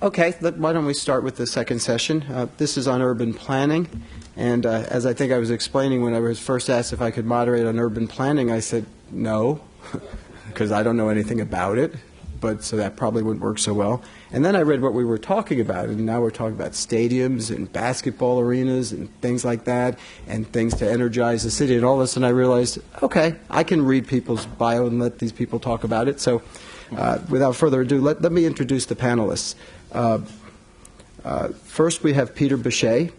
Okay, why don't we start with the second session. This is on urban planning, and as I think I was explaining when I was first asked if I could moderate on urban planning, I said no, because I don't know anything about it, but so that probably wouldn't work so well. And then I read what we were talking about, and now we're talking about stadiums and basketball arenas and things like that, and things to energize the city and all this, and I realized, okay, I can read people's bio and let these people talk about it. So without further ado, let me introduce the panelists. First, we have Peter Biche.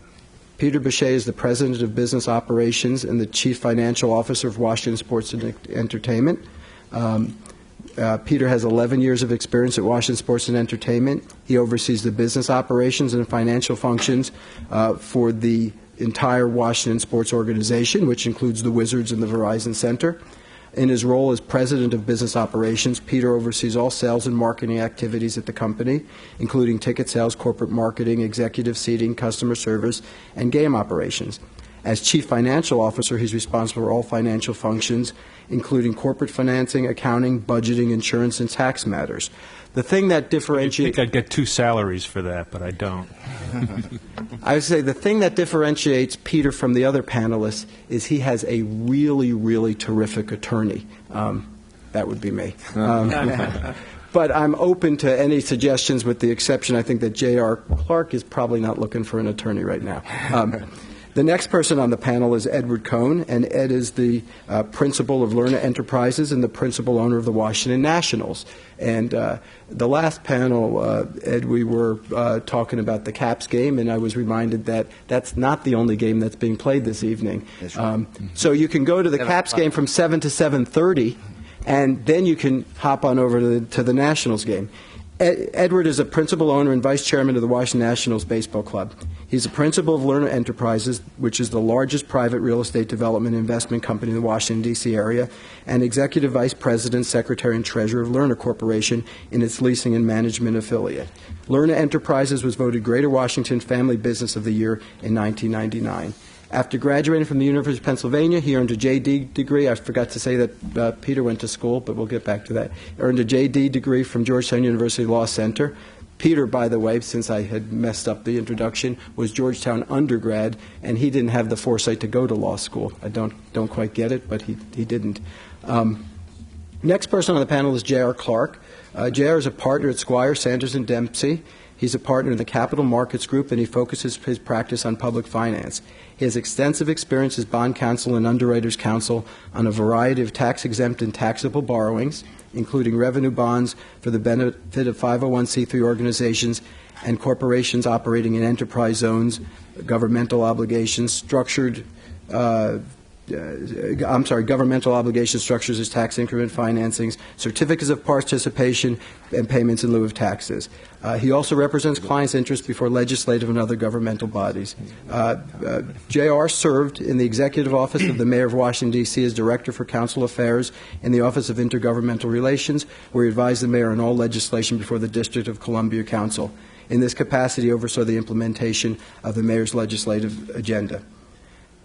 Peter Biche is the President of Business Operations and the Chief Financial Officer of Washington Sports and Entertainment. Peter has 11 years of experience at Washington Sports and Entertainment. He oversees the business operations and financial functions for the entire Washington sports organization, which includes the Wizards and the Verizon Center. In his role as President of Business Operations, Peter oversees all sales and marketing activities at the company, including ticket sales, corporate marketing, executive seating, customer service, and game operations. As Chief Financial Officer, he's responsible for all financial functions, including corporate financing, accounting, budgeting, insurance, and tax matters. The thing that differentiates... I think I'd get 2 salaries for that, but I don't. I would say the thing that differentiates Peter from the other panelists is he has a really, really terrific attorney. That would be me. But I'm open to any suggestions, with the exception, I think, that J.R. Clark is probably not looking for an attorney right now. The next person on the panel is Edward Cohen, and Ed is the principal of Lerner Enterprises and the principal owner of the Washington Nationals. And the last panel, Ed, we were talking about the Caps game, and I was reminded that that's not the only game that's being played this evening. That's right. So you can go to the Caps game from 7 to 7:30, and then you can hop on over to the Nationals game. Edward is a principal owner and vice chairman of the Washington Nationals Baseball Club. He's a principal of Lerner Enterprises, which is the largest private real estate development and investment company in the Washington, D.C. area, and executive vice president, secretary, and treasurer of Lerner Corporation in its leasing and management affiliate. Lerner Enterprises was voted Greater Washington Family Business of the Year in 1999. After graduating from the University of Pennsylvania, he earned a J.D. degree. I forgot to say that Peter went to school, but we'll get back to that. Earned a J.D. degree from Georgetown University Law Center. Peter, by the way, since I had messed up the introduction, was Georgetown undergrad, and he didn't have the foresight to go to law school. I don't quite get it, but he didn't. Next person on the panel is J.R. Clark. J.R. is a partner at Squire, Sanders, and Dempsey. He's a partner in the Capital Markets Group, and he focuses his practice on public finance. He has extensive experience as bond counsel and underwriters counsel on a variety of tax-exempt and taxable borrowings, including revenue bonds for the benefit of 501c3 organizations and corporations operating in enterprise zones, governmental obligations, governmental obligation structures as tax increment financings, certificates of participation, and payments in lieu of taxes. He also represents clients' interests before legislative and other governmental bodies. J.R. served in the executive office of the Mayor of Washington, D.C. as Director for Council Affairs in the Office of Intergovernmental Relations, where he advised the Mayor on all legislation before the District of Columbia Council. In this capacity, he oversaw the implementation of the Mayor's legislative agenda.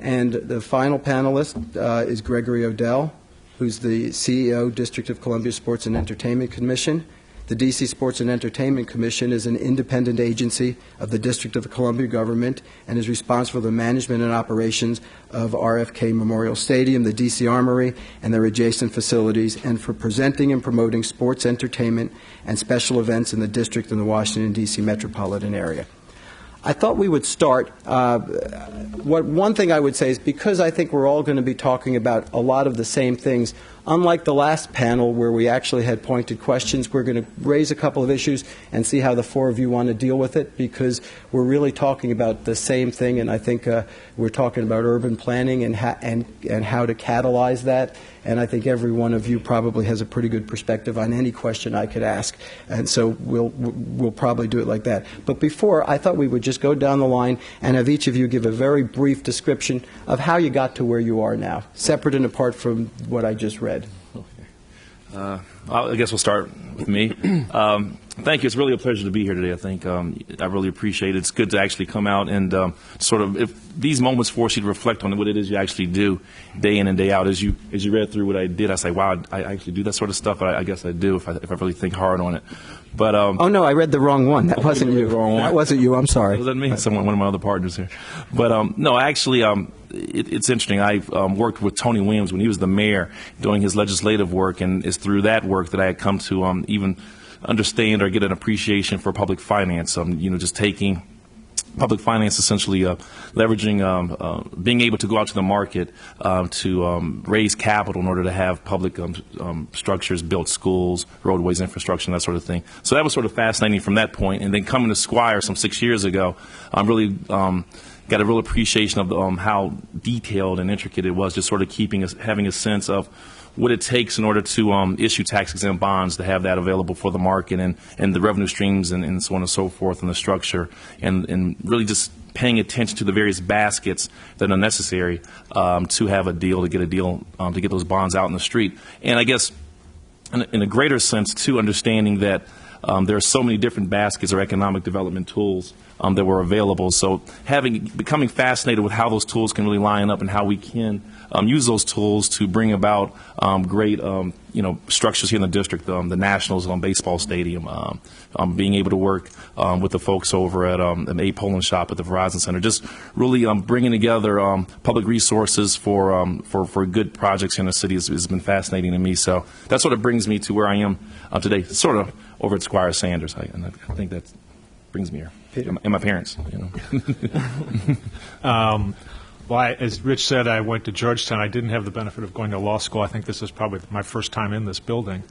And the final panelist is Gregory Odell, who's the CEO, District of Columbia Sports and Entertainment Commission. The D.C. Sports and Entertainment Commission is an independent agency of the District of Columbia government and is responsible for the management and operations of RFK Memorial Stadium, the D.C. Armory, and their adjacent facilities, and for presenting and promoting sports, entertainment, and special events in the district and the Washington, D.C. metropolitan area. I thought we would start. One thing I would say is, because I think we're all going to be talking about a lot of the same things, unlike the last panel where we actually had pointed questions, we're going to raise a couple of issues and see how the 4 of you want to deal with it, because we're really talking about the same thing, and I think we're talking about urban planning and how to catalyze that. And I think every one of you probably has a pretty good perspective on any question I could ask, and so we'll probably do it like that. But before, I thought we would just go down the line and have each of you give a very brief description of how you got to where you are now, separate and apart from what I just read. I guess we'll start with me. Thank you. It's really a pleasure to be here today. I think I really appreciate it. It's good to actually come out and sort of, if these moments force you to reflect on what it is you actually do day in and day out. As you read through what I did, I say, wow, I actually do that sort of stuff. But I guess I do if I really think hard on it. But oh no, I read the wrong one. That wasn't you. That wasn't you. I'm sorry. Was that me? One of my other partners here. But no, actually, it's interesting. I worked with Tony Williams when he was the mayor doing his legislative work, and it's through that work that I had come to even understand or get an appreciation for public finance. Just taking public finance, essentially leveraging, being able to go out to the market to raise capital in order to have public structures built, schools, roadways, infrastructure, and that sort of thing. So that was sort of fascinating from that point. And then coming to Squire some 6 years ago, I really got a real appreciation of how detailed and intricate it was, just sort of having a sense of what it takes in order to issue tax-exempt bonds, to have that available for the market, and the revenue streams and so on and so forth, and the structure, and really just paying attention to the various baskets that are necessary to have a deal, to get those bonds out in the street. And I guess in a greater sense, too, understanding that there are so many different baskets or economic development tools that were available. So becoming fascinated with how those tools can really line up and how we can use those tools to bring about great structures here in the district, the Nationals baseball stadium, being able to work with the folks over at an A Poland shop at the Verizon Center, just really bringing together public resources for good projects in the city has been fascinating to me. So that sort of brings me to where I am today, sort of over at Squire Sanders, and I think that brings me here. Peter. And my parents, Well, as Rich said, I went to Georgetown. I didn't have the benefit of going to law school. I think this is probably my first time in this building.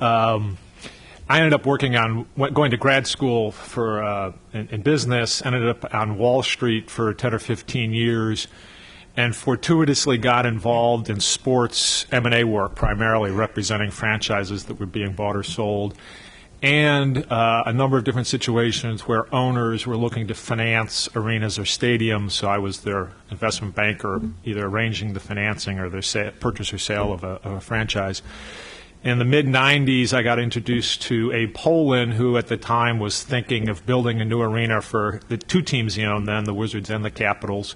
I ended up going to grad school in business, ended up on Wall Street for 10 or 15 years, and fortuitously got involved in sports M&A work, primarily representing franchises that were being bought or sold, and a number of different situations where owners were looking to finance arenas or stadiums. So I was their investment banker, either arranging the financing or their purchase or sale of a franchise. In the mid-'90s, I got introduced to Abe Poland, who at the time was thinking of building a new arena for the two teams he owned then, the Wizards and the Capitals.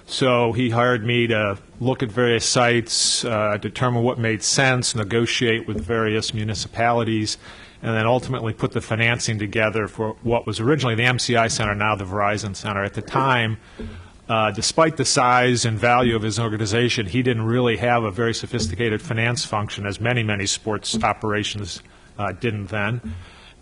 So he hired me to look at various sites, determine what made sense, negotiate with various municipalities, and then ultimately put the financing together for what was originally the MCI Center, now the Verizon Center. At the time, despite the size and value of his organization, he didn't really have a very sophisticated finance function, as many sports operations didn't then.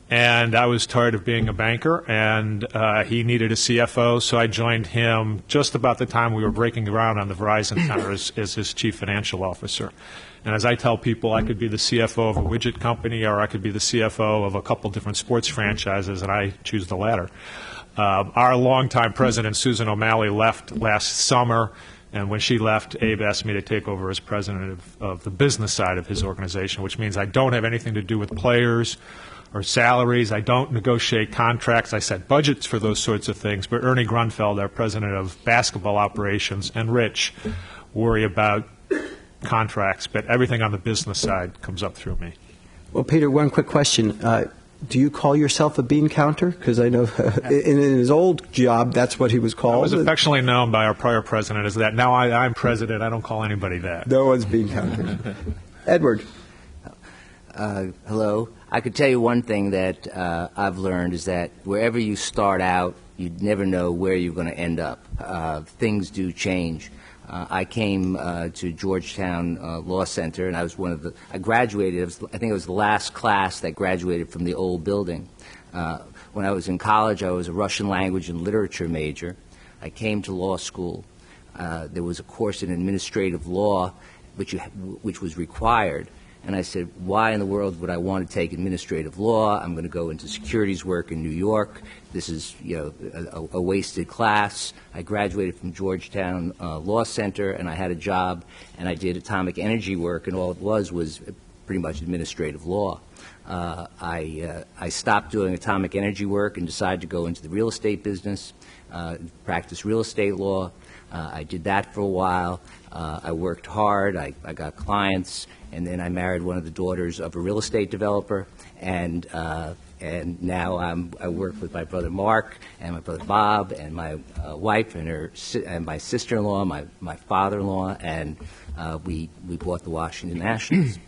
And I was tired of being a banker, and he needed a CFO, so I joined him just about the time we were breaking ground on the Verizon Center as his chief financial officer. And as I tell people, I could be the CFO of a widget company, or I could be the CFO of a couple different sports franchises, and I choose the latter. Our longtime president, Susan O'Malley, left last summer, and when she left, Abe asked me to take over as president of the business side of his organization, which means I don't have anything to do with players or salaries. I don't negotiate contracts. I set budgets for those sorts of things. But Ernie Grunfeld, our president of basketball operations, and Rich worry about contracts, but everything on the business side comes up through me. Well, Peter, one quick question. Do you call yourself a bean counter? Because I know in his old job, that's what he was called. I was affectionately known by our prior president as that. Now I'm president. I don't call anybody that. No one's bean counter. Edward. Hello. I could tell you one thing that I've learned is that wherever you start out, you never know where you're going to end up. Things do change. I came to Georgetown Law Center, and I was I graduated, I think it was the last class that graduated from the old building. When I was in college, I was a Russian language and literature major. I came to law school. There was a course in administrative law which was required. And I said, why in the world would I want to take administrative law? I'm going to go into securities work in New York. This is, a wasted class. I graduated from Georgetown Law Center, and I had a job, and I did atomic energy work, and all it was pretty much administrative law. I stopped doing atomic energy work and decided to go into the real estate business, practice real estate law. I did that for a while. I worked hard. I got clients, and then I married one of the daughters of a real estate developer, and now I work with my brother Mark and my brother Bob and my wife and my sister-in-law, my father-in-law, and we bought the Washington Nationals.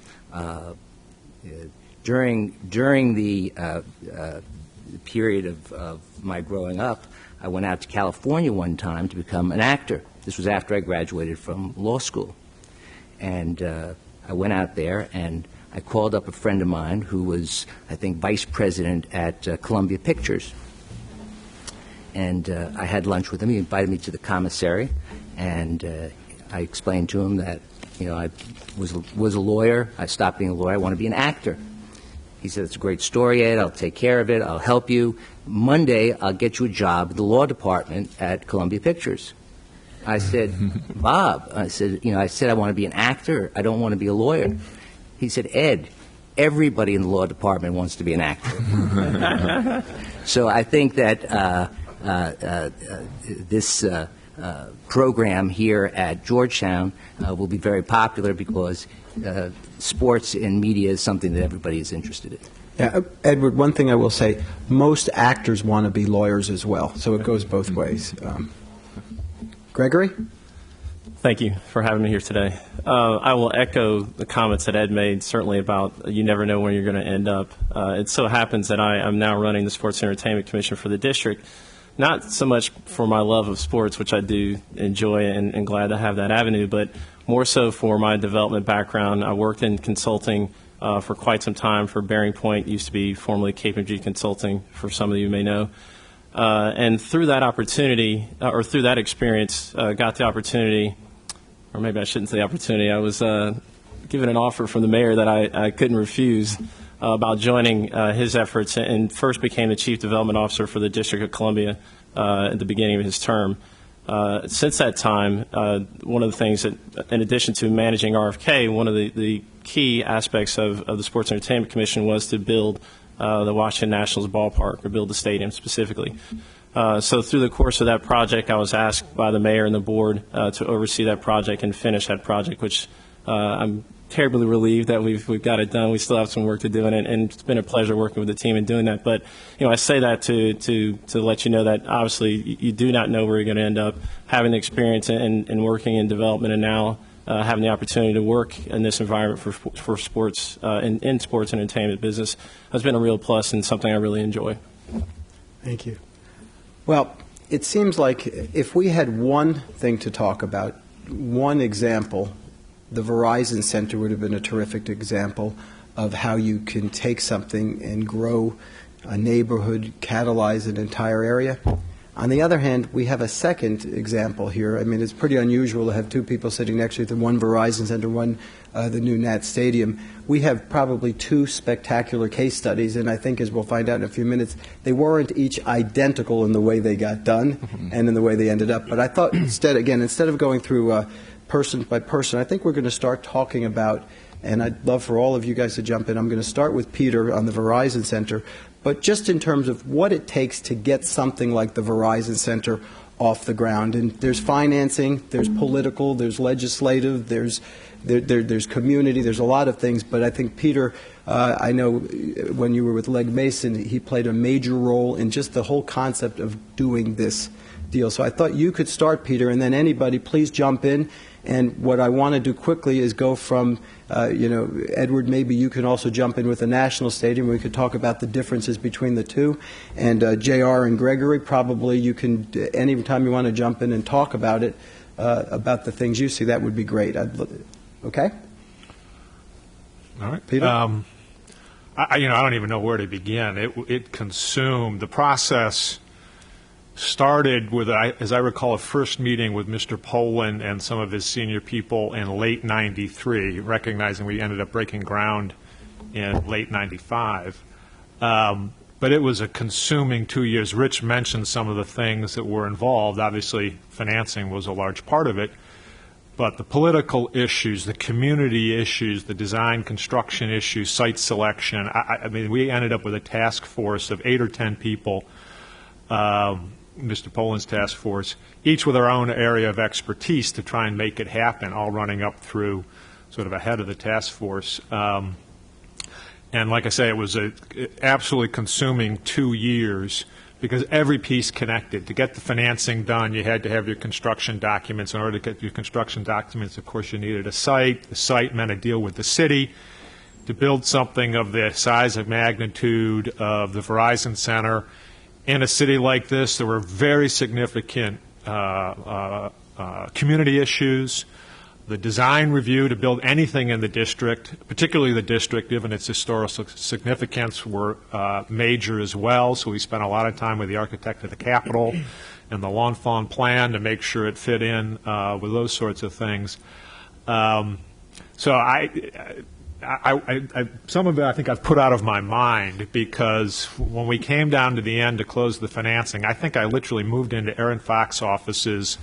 During the period of my growing up, I went out to California one time to become an actor. This was after I graduated from law school. And I went out there and I called up a friend of mine who was, I think, vice president at Columbia Pictures. And I had lunch with him. He invited me to the commissary, and I explained to him that, I was a lawyer. I stopped being a lawyer. I want to be an actor. He said, "It's a great story, Ed. I'll take care of it. I'll help you. Monday, I'll get you a job in the law department at Columbia Pictures." I said, "Bob," I said I want to be an actor. I don't want to be a lawyer. He said, "Ed, everybody in the law department wants to be an actor." So I think that this program here at Georgetown will be very popular because sports and media is something that everybody is interested in. Yeah, Edward, one thing I will say, most actors want to be lawyers as well, so it goes both ways. Gregory? Thank you for having me here today. I will echo the comments that Ed made, certainly about you never know where you're going to end up. It so happens that I'm now running the Sports Entertainment Commission for the district, not so much for my love of sports, which I do enjoy and glad to have that avenue, but more so for my development background. I worked in consulting for quite some time for Bearing Point, used to be formerly KPMG Consulting, for some of you may know. And through that opportunity, or through that experience, got the opportunity, or maybe I shouldn't say opportunity, I was given an offer from the mayor that I couldn't refuse about joining his efforts, and first became the Chief Development Officer for the District of Columbia at the beginning of his term. Since that time, one of the things that, in addition to managing RFK, one of the key aspects of the Sports Entertainment Commission was to build the Washington Nationals ballpark, or build the stadium specifically. So through the course of that project, I was asked by the mayor and the board to oversee that project and finish that project, which I'm terribly relieved that we've got it done. We still have some work to do, and it's been a pleasure working with the team and doing that. But I say that to let you know that obviously you do not know where you're going to end up. Having the experience in working in development, and now having the opportunity to work in this environment for sports in sports and entertainment business has been a real plus and something I really enjoy. Thank you. Well, it seems like if we had one thing to talk about, one example, the Verizon Center would have been a terrific example of how you can take something and grow a neighborhood, catalyze an entire area. On the other hand, we have a second example here. I mean, it's pretty unusual to have two people sitting next to each other, one Verizon Center, one the new Nat Stadium. We have probably two spectacular case studies, and I think, as we'll find out in a few minutes, they weren't each identical in the way they got done and in the way they ended up. But I thought instead of going through person by person, I think we're going to start talking about, and I'd love for all of you guys to jump in. I'm going to start with Peter on the Verizon Center, but just in terms of what it takes to get something like the Verizon Center off the ground. And there's financing, there's political, there's legislative, there's community, there's a lot of things. But I think, Peter, I know when you were with Legg Mason, he played a major role in just the whole concept of doing this deal. So I thought you could start, Peter, and then anybody, please jump in. And what I want to do quickly is go from, Edward, maybe you can also jump in with the National Stadium. We could talk about the differences between the two. And J.R. and Gregory, probably you can, any time you want to jump in and talk about it, about the things you see, that would be great. Okay? All right. Peter? I don't even know where to begin. It consumed, the process started with, as I recall, a first meeting with Mr. Poland and some of his senior people in late '93, recognizing we ended up breaking ground in late '95. But it was a consuming 2 years. Rich mentioned some of the things that were involved. Obviously, financing was a large part of it. But the political issues, the community issues, the design construction issues, site selection, I mean, we ended up with a task force of 8 or 10 people Mr. Poland's task force, each with our own area of expertise to try and make it happen, all running up through sort of ahead of the task force. And like I say, it was a absolutely consuming 2 years because every piece connected. To get the financing done, you had to have your construction documents. In order to get your construction documents, of course, you needed a site. The site meant a deal with the city. To build something of the size and magnitude of the Verizon Center in a city like this, there were very significant community issues. The design review to build anything in the district, particularly the district, given its historical significance, were major as well. So we spent a lot of time with the architect of the Capitol and the L'Enfant plan to make sure it fit in with those sorts of things. So some of it I think I've put out of my mind because when we came down to the end to close the financing, I think I literally moved into Aaron Fox's offices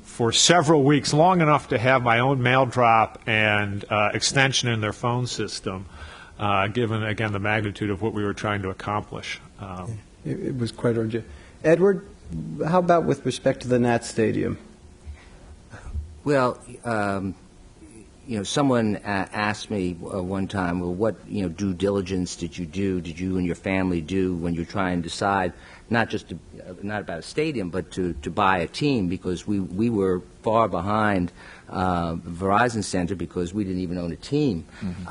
for several weeks, long enough to have my own mail drop and extension in their phone system, given, again, the magnitude of what we were trying to accomplish. It was quite urgent. Edward, how about with respect to the Nat Stadium? Well, someone asked me one time, well, what due diligence did you and your family do when you're trying to decide not about a stadium, but to buy a team, because we were far behind Verizon Center because we didn't even own a team. Mm-hmm.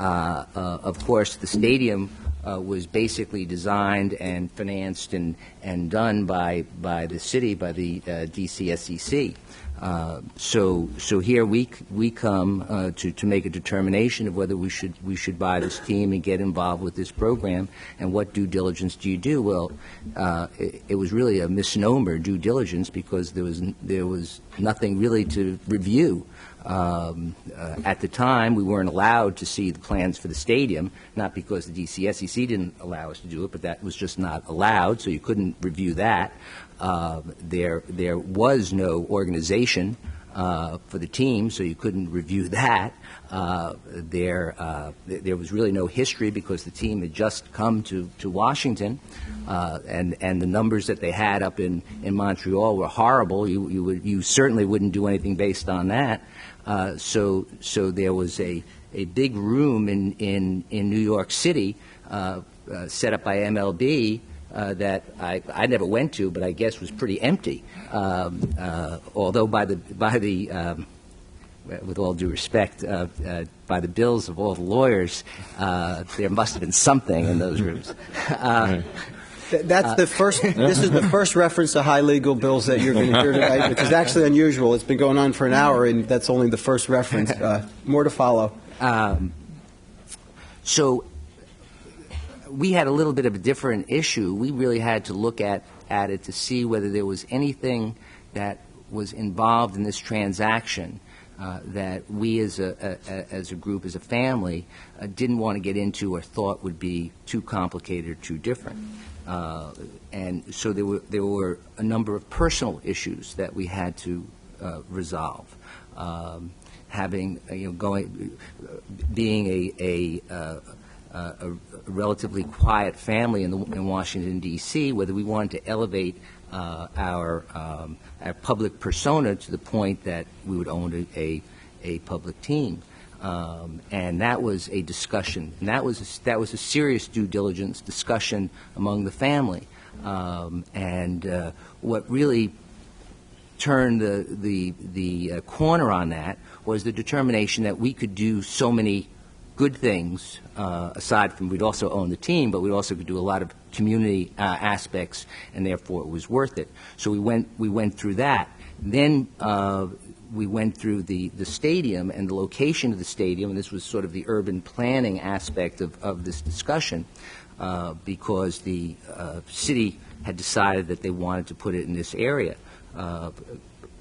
Of course, the stadium was basically designed and financed and done by the city, by the DCSEC. So here we come to make a determination of whether we should buy this team and get involved with this program. And what due diligence do you do? Well, it was really a misnomer, due diligence, because there was nothing really to review. At the time, we weren't allowed to see the plans for the stadium, not because the DCSEC didn't allow us to do it, but that was just not allowed, so you couldn't review that. There was no organization for the team, so you couldn't review that. There was really no history because the team had just come to Washington, and the numbers that they had up in Montreal were horrible. You certainly wouldn't do anything based on that. So there was a big room in New York City set up by MLB that I never went to, but I guess was pretty empty. Although by the with all due respect, by the bills of all the lawyers, there must have been something in those rooms. That's the first. This is the first reference to high legal bills that you're going to hear tonight, which is actually unusual. It's been going on for an hour, and that's only the first reference. More to follow. So we had a little bit of a different issue. We really had to look at it to see whether there was anything that was involved in this transaction that we as a group, as a family, didn't want to get into or thought would be too complicated or too different. And so there were a number of personal issues that we had to resolve. Being a relatively quiet family in Washington, D.C., whether we wanted to elevate our public persona to the point that we would own a public team. And that was a discussion, and that was a serious due diligence discussion among the family. And what really turned the corner on that was the determination that we could do so many good things, aside from we'd also own the team, but we also could do a lot of community aspects, and therefore it was worth it. So we went through that. Then we went through the stadium and the location of the stadium, and this was sort of the urban planning aspect of this discussion, because the city had decided that they wanted to put it in this area.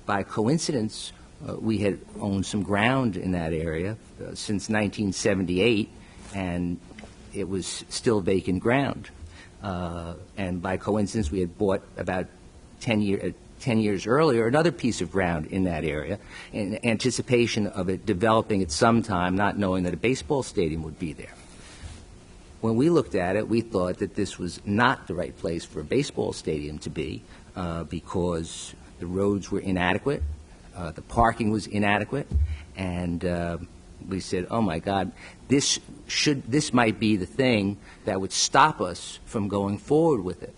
By coincidence, we had owned some ground in that area since 1978, and it was still vacant ground. And by coincidence, we had bought about 10 years earlier another piece of ground in that area in anticipation of it developing at some time, not knowing that a baseball stadium would be there. when we looked at it, we thought that this was not the right place for a baseball stadium to be because the roads were inadequate, the parking was inadequate, and we said, oh my God, this might be the thing that would stop us from going forward with it.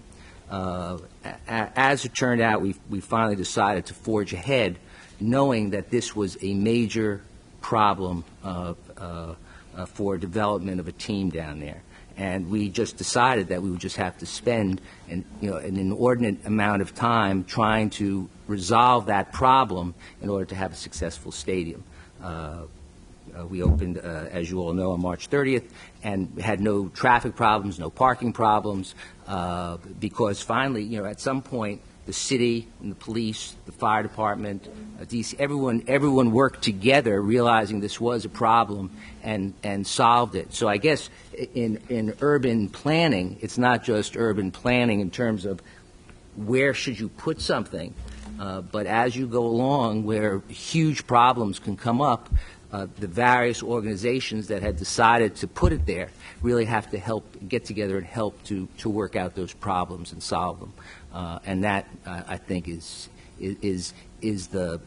As it turned out, we finally decided to forge ahead, knowing that this was a major problem for development of a team down there. And we just decided that we would just have to spend an inordinate amount of time trying to resolve that problem in order to have a successful stadium. We opened, as you all know, on March 30th, and had no traffic problems, no parking problems, because finally, at some point, the city and the police, the fire department, DC, everyone worked together, realizing this was a problem, and solved it. So I guess in urban planning, it's not just urban planning in terms of where should you put something, but as you go along, where huge problems can come up, the various organizations that had decided to put it there really have to get together and help to work out those problems and solve them. And that, I think, is the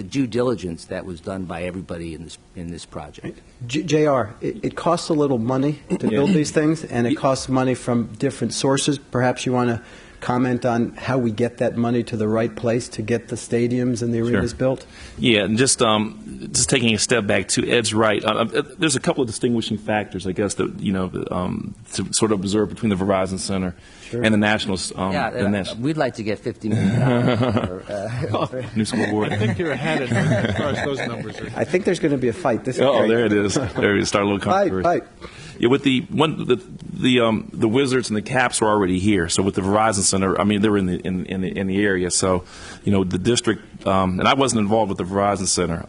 due diligence that was done by everybody in this project. JR, it costs a little money to build these things, and it costs money from different sources. Perhaps you want to comment on how we get that money to the right place to get the stadiums and the arenas built? Yeah, and just taking a step back to Ed's right. There's a couple of distinguishing factors, I guess, that to sort of observe between the Verizon Center and the Nationals. We'd like to get $50 million for new scoreboard. I think you're ahead as far as those numbers are. I think there's going to be a fight. This is great. There it is. There it is. Start a little controversy. Fight. Yeah, with the Wizards and the Caps were already here. So with the Verizon Center, I mean, they were in the area. So, the district, and I wasn't involved with the Verizon Center.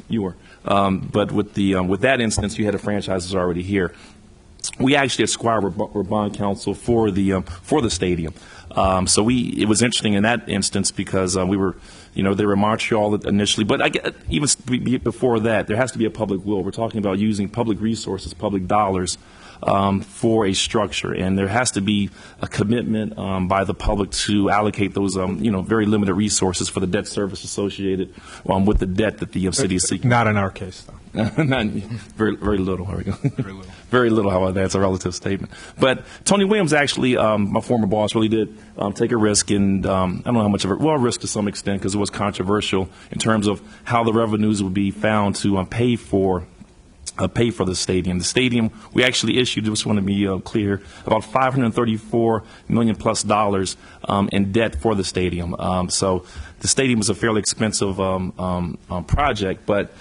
You were, but with that instance, you had the franchises already here. We actually at Squire were bond counsel for the stadium. So it was interesting in that instance because we were. They were in Montreal initially, but even before that, there has to be a public will. We're talking about using public resources, public dollars for a structure, and there has to be a commitment by the public to allocate those, very limited resources for the debt service associated with the debt that the city is seeking. Not in our case, though. Not very, very little. There we go. Very little. Very little. How about that? It's a relative statement. But Tony Williams actually, my former boss, really did take a risk, and I don't know how much of a risk to some extent because it was controversial in terms of how the revenues would be found to pay for the stadium. The stadium, we actually issued, just want to be clear, about $534 million plus in debt for the stadium. So the stadium is a fairly expensive project, but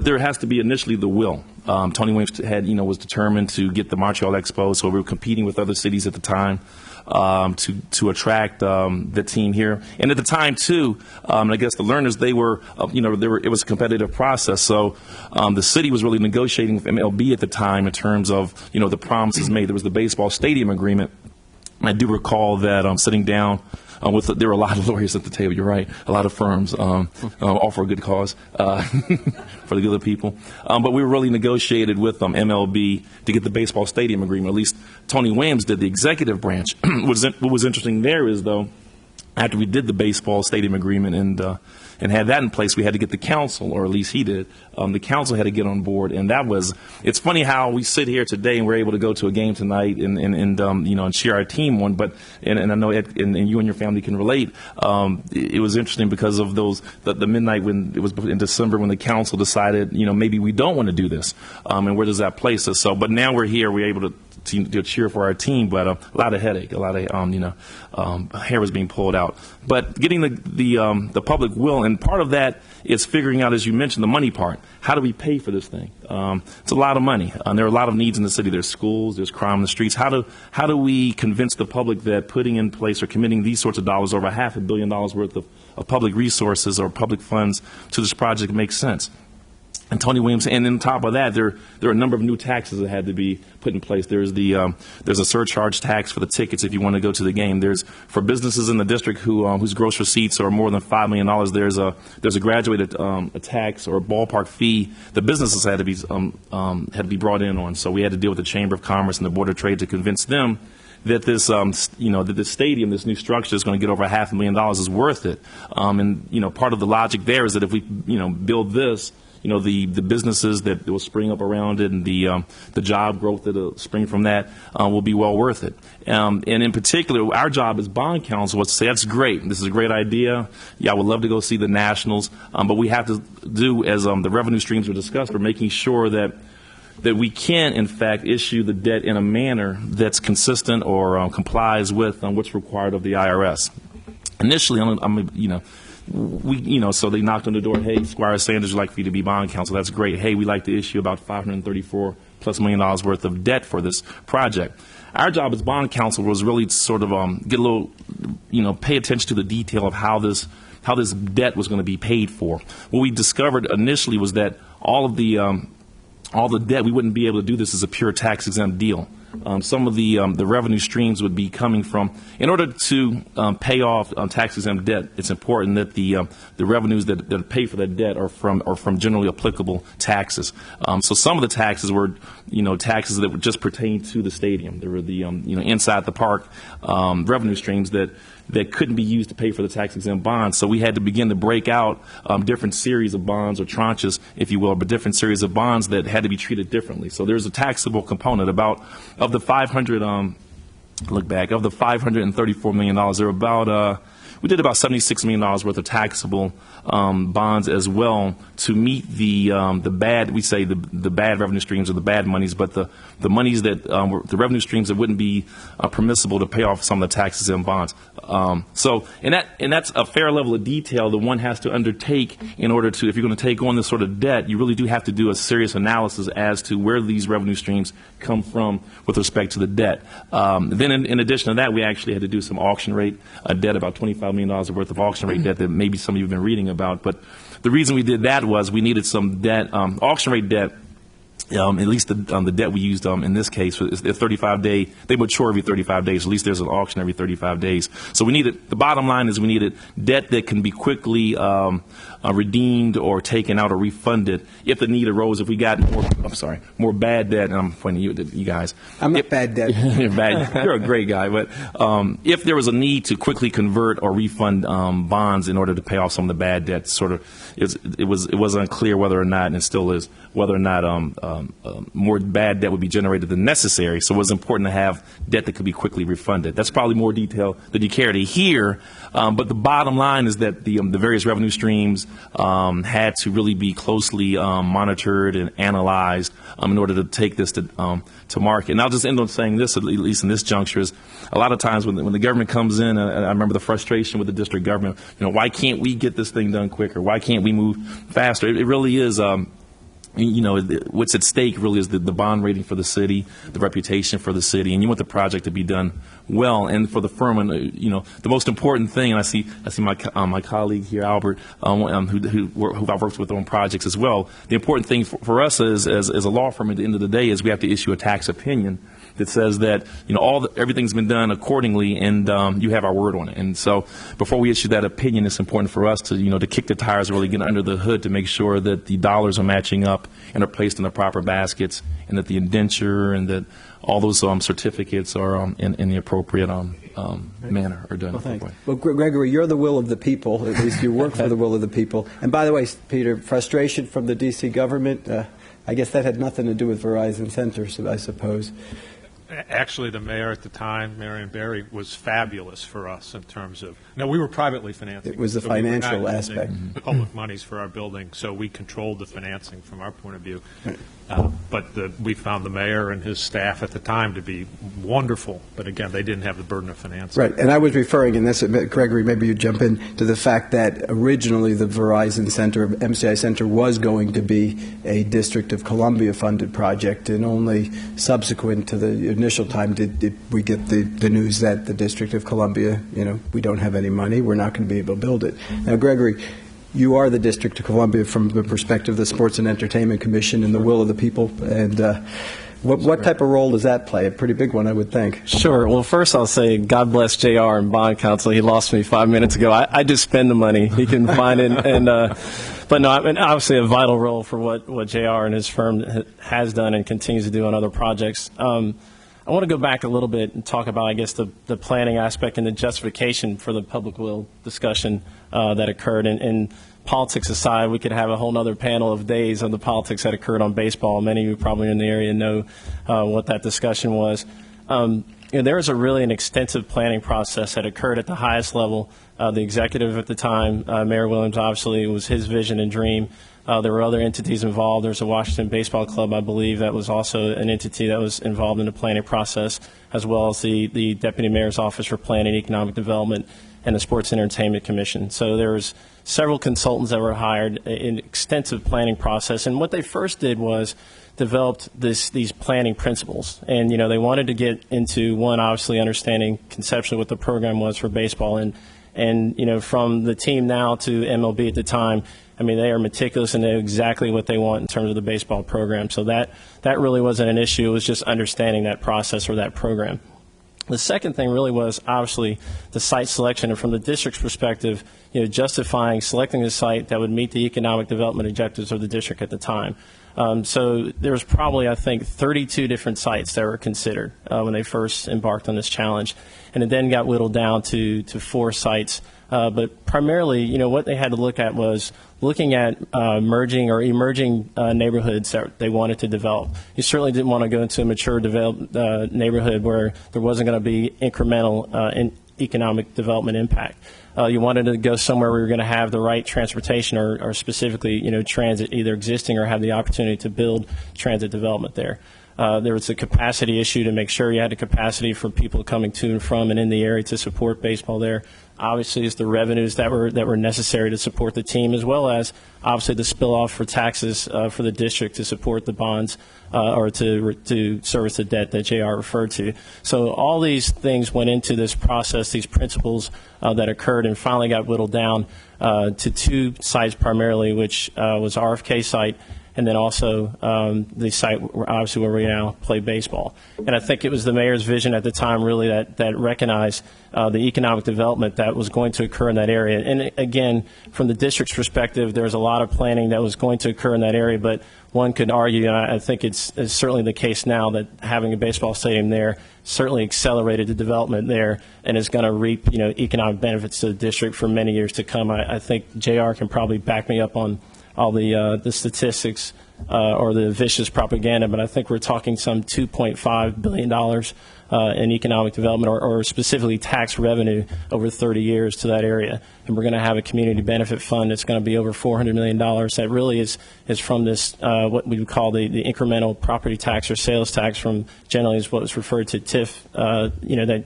there has to be initially the will. Tony Williams was determined to get the Montreal Expo, so we were competing with other cities at the time to attract the team here. And at the time too, I guess the Lerners, it was a competitive process. So the city was really negotiating with MLB at the time in terms of the promises made. There was the baseball stadium agreement. I do recall that sitting down. There were a lot of lawyers at the table. You're right. A lot of firms, all for a good cause, for the good of the people. But we really negotiated with MLB to get the baseball stadium agreement. At least Tony Williams did the executive branch. What was interesting there is, though, after we did the baseball stadium agreement and had that in place, we had to get the council, or at least he did. The council had to get on board, and it's funny how we sit here today and we're able to go to a game tonight and cheer our team on. But and I know Ed, and you and your family can relate. It was interesting because of the midnight when it was in December when the council decided maybe we don't want to do this, and where does that place us? So, but now we're here, we're able to cheer for our team, but a lot of headache, a lot of hair was being pulled out. But getting the public will, and part of that is figuring out, as you mentioned, the money part. How do we pay for this thing? It's a lot of money. There are a lot of needs in the city. There's schools, there's crime in the streets. How do we convince the public that putting in place or committing these sorts of dollars, over $500 million worth of public resources or public funds to this project makes sense? And Tony Williams, and on top of that, there are a number of new taxes that had to be put in place. There's a surcharge tax for the tickets if you want to go to the game. There's for businesses in the district whose gross receipts are more than $5 million. There's a graduated a tax or a ballpark fee that businesses had to be brought in on. So we had to deal with the Chamber of Commerce and the Board of Trade to convince them that this that this stadium, this new structure, is going to get over $500,000 is worth it. And part of the logic there is that if we build this, the businesses that will spring up around it and the job growth that will spring from that will be well worth it. And in particular, our job as bond counsel was to say, that's great. This is a great idea. Yeah, I would love to go see the Nationals. But we have to do, as the revenue streams were discussed, we're making sure that we can, in fact, issue the debt in a manner that's consistent or complies with what's required of the IRS. Initially, so they knocked on the door. Hey, Squire Sanders would like for you to be bond counsel. That's great. Hey, we'd like to issue about $534+ million worth of debt for this project. Our job as bond counsel was really to sort of get a little, pay attention to the detail of how this debt was going to be paid for. What we discovered initially was that all the debt, we wouldn't be able to do this as a pure tax-exempt deal. Some of the revenue streams would be coming from, in order to pay off tax-exempt debt, it's important that the revenues that pay for that debt are from generally applicable taxes. So some of the taxes were, taxes that would just pertain to the stadium. There were the, inside the park revenue streams that couldn't be used to pay for the tax-exempt bonds. So we had to begin to break out different series of bonds or tranches, if you will, but different series of bonds that had to be treated differently. So there's a taxable component. Of the $534 million, there were about we did about $76 million worth of taxable bonds as well to meet the bad, we say the bad revenue streams or the bad monies, but the monies that were the revenue streams that wouldn't be permissible to pay off some of the taxes and bonds. And that's a fair level of detail that one has to undertake in order to, if you're going to take on this sort of debt, you really do have to do a serious analysis as to where these revenue streams come from with respect to the debt. Then in addition to that, we actually had to do some auction rate debt, about $25 million worth of auction rate debt that maybe some of you have been reading about. But the reason we did that was we needed some debt, auction rate debt. At least the debt we used in this case is a 35-day. They mature every 35 days. At least there's an auction every 35 days. So we needed. The bottom line is we needed debt that can be quickly redeemed or taken out or refunded if the need arose. If we got more bad debt. And I'm pointing at you guys. I'm not bad debt. You're bad. You're a great guy. But if there was a need to quickly convert or refund bonds in order to pay off some of the bad debt, it was unclear whether or not, and it still is, whether or not more bad debt would be generated than necessary. So it was important to have debt that could be quickly refunded. That's probably more detail than you care to hear. But the bottom line is that the various revenue streams had to really be closely monitored and analyzed in order to take this to market. And I'll just end on saying this, at least in this juncture, is a lot of times when the government comes in, I remember the frustration with the district government, why can't we get this thing done quicker? Why can't we move faster? It really is what's at stake really is the bond rating for the city, the reputation for the city, and you want the project to be done well. And for the firm, and the most important thing, and I see my colleague here, Albert, who I've worked with on projects as well. The important thing for us as a law firm at the end of the day is we have to issue a tax opinion that says that everything's been done accordingly, and you have our word on it. And so before we issue that opinion, it's important for us to to kick the tires, really get under the hood to make sure that the dollars are matching up and are placed in the proper baskets, and that the indenture and that all those certificates are in the appropriate manner are done. Well, thanks. Well, Gregory, you're the will of the people. At least you work for the will of the people. And by the way, Peter, frustration from the D.C. government, I guess that had nothing to do with Verizon Centers, I suppose. Actually, the mayor at the time, Marion Barry, was fabulous for us in terms of. No, we were privately financing. It was the financial aspect. Public monies for our building, so we controlled the financing from our point of view. But we found the mayor and his staff at the time to be wonderful. But again, they didn't have the burden of financing. Right, and I was referring in this, Gregory, maybe you jump in, to the fact that originally the Verizon Center, MCI Center, was going to be a District of Columbia funded project, and only subsequent to the initial time did we get the news that the District of Columbia, we don't have any money, we're not going to be able to build it. Now, Gregory, you are the District of Columbia from the perspective of the Sports and Entertainment Commission and the will of the people. And what type of role does that play? A pretty big one, I would think. Sure. Well, first I'll say God bless JR and bond counsel. He lost me 5 minutes ago. I just spend the money. He can find it. But no, I mean, obviously a vital role for what JR and his firm has done and continues to do on other projects. I want to go back a little bit and talk about, I guess, the planning aspect and the justification for the public will discussion that occurred. And politics aside, we could have a whole other panel of days on the politics that occurred on baseball. Many of you probably in the area know what that discussion was. There was an extensive planning process that occurred at the highest level. The executive at the time, Mayor Williams, obviously, it was his vision and dream. There were other entities involved. There's a Washington Baseball Club, I believe, that was also an entity that was involved in the planning process, as well as the Deputy Mayor's Office for Planning and Economic Development and the Sports and Entertainment Commission. So there was several consultants that were hired, an extensive planning process. And what they first did was developed these planning principles. And, they wanted to get into, one, obviously understanding conceptually what the program was for baseball. And from the team now to MLB at the time, I mean, they are meticulous and know exactly what they want in terms of the baseball program. So that really wasn't an issue. It was just understanding that process or that program. The second thing really was obviously the site selection, and from the district's perspective, justifying selecting a site that would meet the economic development objectives of the district at the time. So there was probably, I think, 32 different sites that were considered when they first embarked on this challenge, and it then got whittled down to 4 sites. But primarily, what they had to look at was looking at emerging neighborhoods that they wanted to develop. You certainly didn't want to go into a mature neighborhood where there wasn't going to be incremental economic development impact. You wanted to go somewhere where you're going to have the right transportation or specifically, transit, either existing or have the opportunity to build transit development there. There was a capacity issue to make sure you had the capacity for people coming to and from and in the area to support baseball there. Obviously, it's the revenues that were necessary to support the team, as well as obviously the spill-off for taxes for the district to support the bonds or to service the debt that JR referred to. So all these things went into this process, these principles that occurred, and finally got whittled down to 2 sites primarily, which was RFK site, and then also the site, obviously, where we now play baseball. And I think it was the mayor's vision at the time, really, that recognized the economic development that was going to occur in that area. And again, from the district's perspective, there was a lot of planning that was going to occur in that area, but one could argue, and I think it's certainly the case now, that having a baseball stadium there certainly accelerated the development there and is going to reap, economic benefits to the district for many years to come. I think JR can probably back me up on all the statistics or the vicious propaganda, but I think we're talking some $2.5 billion in economic development or specifically tax revenue over 30 years to that area. And we're going to have a community benefit fund that's going to be over $400 million. That really is from this, what we would call the incremental property tax or sales tax from generally is what was referred to TIF,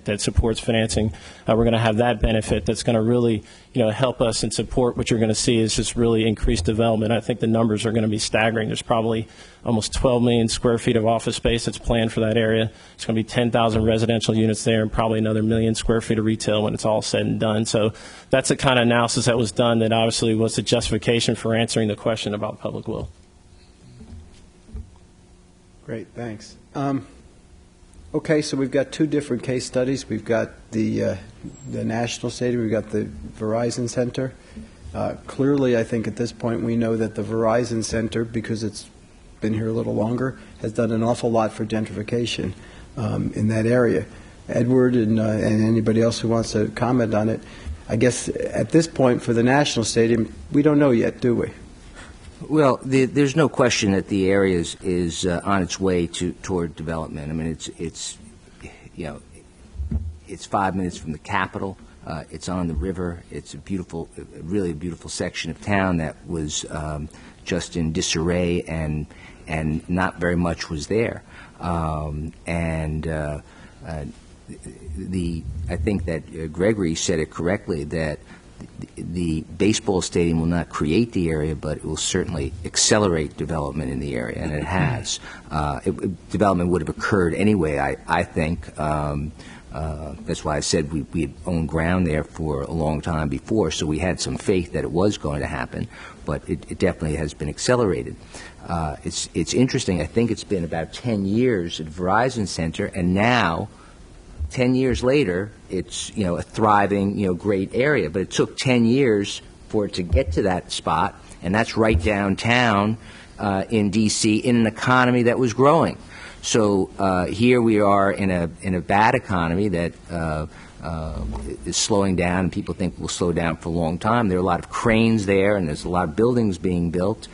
that supports financing. We're going to have that benefit that's going to really, help us and support what you're going to see is just really increased development. I think the numbers are going to be staggering. There's probably almost 12 million square feet of office space that's planned for that area. It's going to be 10,000 residential units there and probably another 1 million square feet of retail when it's all said and done. So that's the kind of analysis that was done that obviously was the justification for answering the question about public will. Great, thanks. Okay, so we've got 2 different case studies. We've got the National Stadium, we've got the Verizon Center. Clearly, I think at this point we know that the Verizon Center, because it's been here a little longer, has done an awful lot for gentrification in that area. Edward and anybody else who wants to comment on it, I guess at this point for the National Stadium, we don't know yet, do we? Well, there's no question that the area is on its way toward development. I mean, it's 5 minutes from the Capitol. It's on the river. It's really a beautiful section of town that was just in disarray, and not very much was there. I think that Gregory said it correctly, that the baseball stadium will not create the area, but it will certainly accelerate development in the area, and it has. Development would have occurred anyway, I think, That's why I said we had owned ground there for a long time before, so we had some faith that it was going to happen, but it definitely has been accelerated. It's interesting. I think it's been about 10 years at Verizon Center, and now, 10 years later, it's a thriving great area. But it took 10 years for it to get to that spot, and that's right downtown in D.C. in an economy that was growing. So here we are in a bad economy that is slowing down, and people think will slow down for a long time. There are a lot of cranes there, and there's a lot of buildings being built.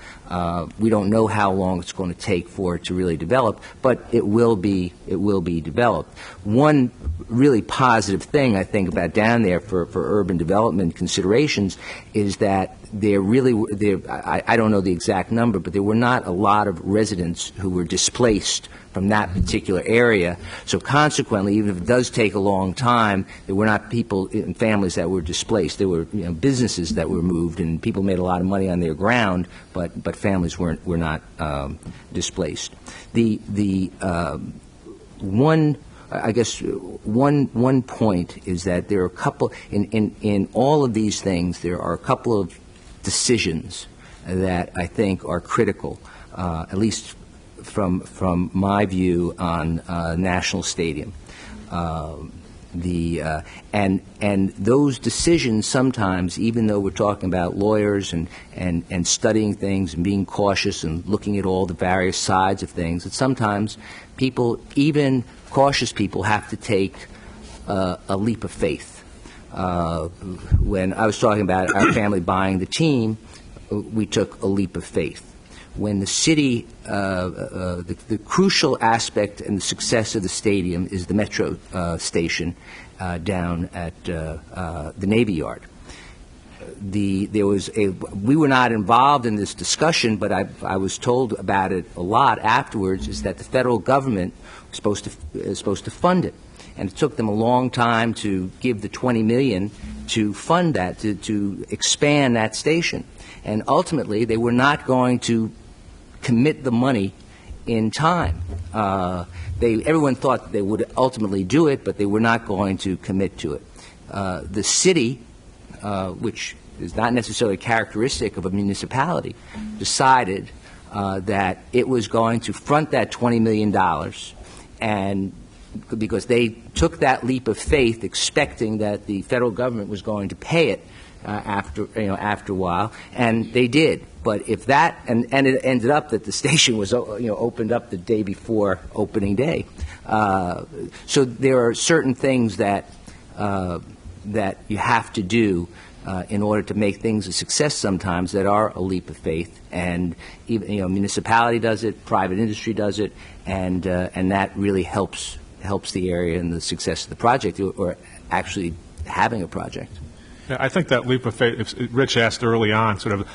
We don't know how long it's going to take for it to really develop, but it will be developed. One really positive thing I think about down there for urban development considerations is that I don't know the exact number, but there were not a lot of residents who were displaced from that particular area. So consequently, even if it does take a long time, there were not people and families that were displaced. There were businesses that were moved, and people made a lot of money on their ground, but families were not displaced. One point is that there are a couple in all of these things. There are a couple of decisions that I think are critical, at least from my view on National Stadium. And those decisions sometimes, even though we're talking about lawyers and studying things and being cautious and looking at all the various sides of things, that sometimes people, even cautious people, have to take a leap of faith. When I was talking about our family buying the team, we took a leap of faith. When the city, the crucial aspect and the success of the stadium is the metro station down at the Navy Yard. We were not involved in this discussion, but I was told about it a lot afterwards, is that the federal government was supposed to fund it. And it took them a long time to give the $20 million to fund that, to expand that station. And ultimately, they were not going to commit the money in time. Everyone thought they would ultimately do it, but they were not going to commit to it. The city, which is not necessarily characteristic of a municipality, decided that it was going to front that $20 million, and because they took that leap of faith expecting that the federal government was going to pay it after a while, and they did. But if that, and it ended up that the station was opened up the day before opening day. So there are certain things that you have to do in order to make things a success sometimes that are a leap of faith. And even municipality does it, private industry does it, and that really helps the area and the success of the project, or actually having a project. Yeah, I think that leap of faith, Rich asked early on, sort of,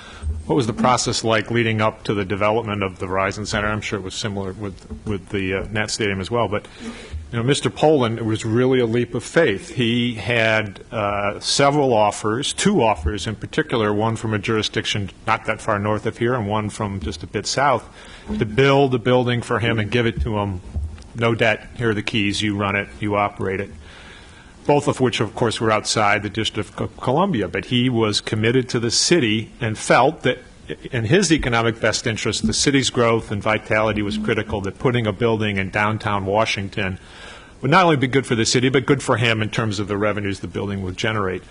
what was the process like leading up to the development of the Verizon Center? I'm sure it was similar with the Nat Stadium as well. But, Mr. Poland, it was really a leap of faith. He had several offers, two offers in particular, one from a jurisdiction not that far north of here and one from just a bit south, to build a building for him and give it to him. No debt, here are the keys, you run it, you operate it. Both of which, of course, were outside the District of Columbia. But he was committed to the city and felt that in his economic best interest, the city's growth and vitality was critical, that putting a building in downtown Washington would not only be good for the city, but good for him in terms of the revenues the building would generate.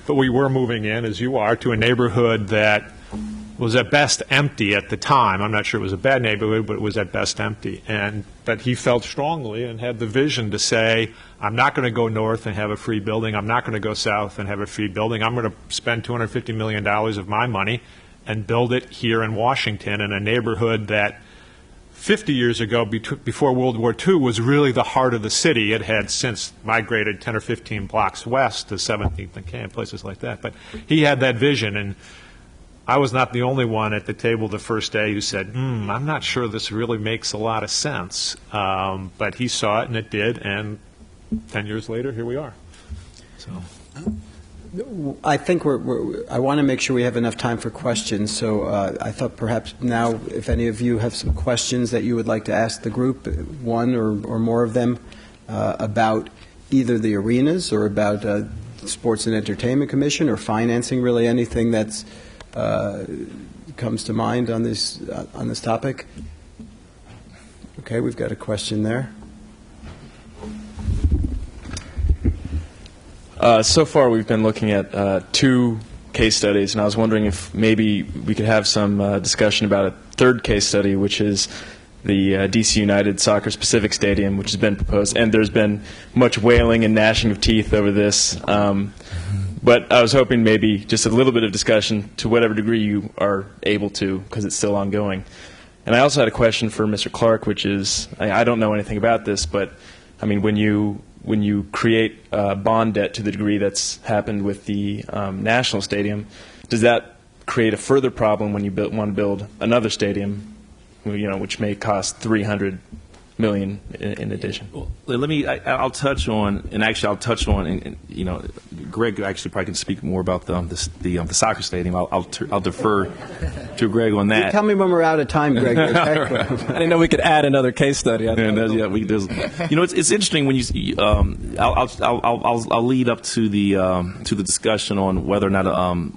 But we were moving in, as you are, to a neighborhood that was at best empty at the time. I'm not sure it was a bad neighborhood, but it was at best empty. But he felt strongly and had the vision to say, I'm not going to go north and have a free building. I'm not going to go south and have a free building. I'm going to spend $250 million of my money and build it here in Washington, in a neighborhood that 50 years ago, before World War II, was really the heart of the city. It had since migrated 10 or 15 blocks west to 17th and Canton, places like that. But he had that vision, and I was not the only one at the table the first day who said, I'm not sure this really makes a lot of sense. But he saw it, and it did, and 10 years later, here we are. So, I think I want to make sure we have enough time for questions, so I thought perhaps now, if any of you have some questions that you would like to ask the group, one or more of them, about either the arenas or about Sports and Entertainment Commission or financing, really anything that's comes to mind on this topic? Okay, we've got a question there. So far, we've been looking at 2 case studies, and I was wondering if maybe we could have some discussion about a third case study, which is the DC United Soccer Pacific Stadium, which has been proposed, and there's been much wailing and gnashing of teeth over this. But I was hoping maybe just a little bit of discussion to whatever degree you are able to, because it's still ongoing. And I also had a question for Mr. Clark, which is, I don't know anything about this, but I mean, when you create bond debt to the degree that's happened with the National Stadium, does that create a further problem when you want to build another stadium, which may cost $300 million in addition? Well, I'll touch on, and Greg actually probably can speak more about the soccer stadium. I'll defer to Greg on that. You tell me when we're out of time, Greg. Okay? I didn't know we could add another case study. It's interesting when you. I'll lead up to the discussion on whether or not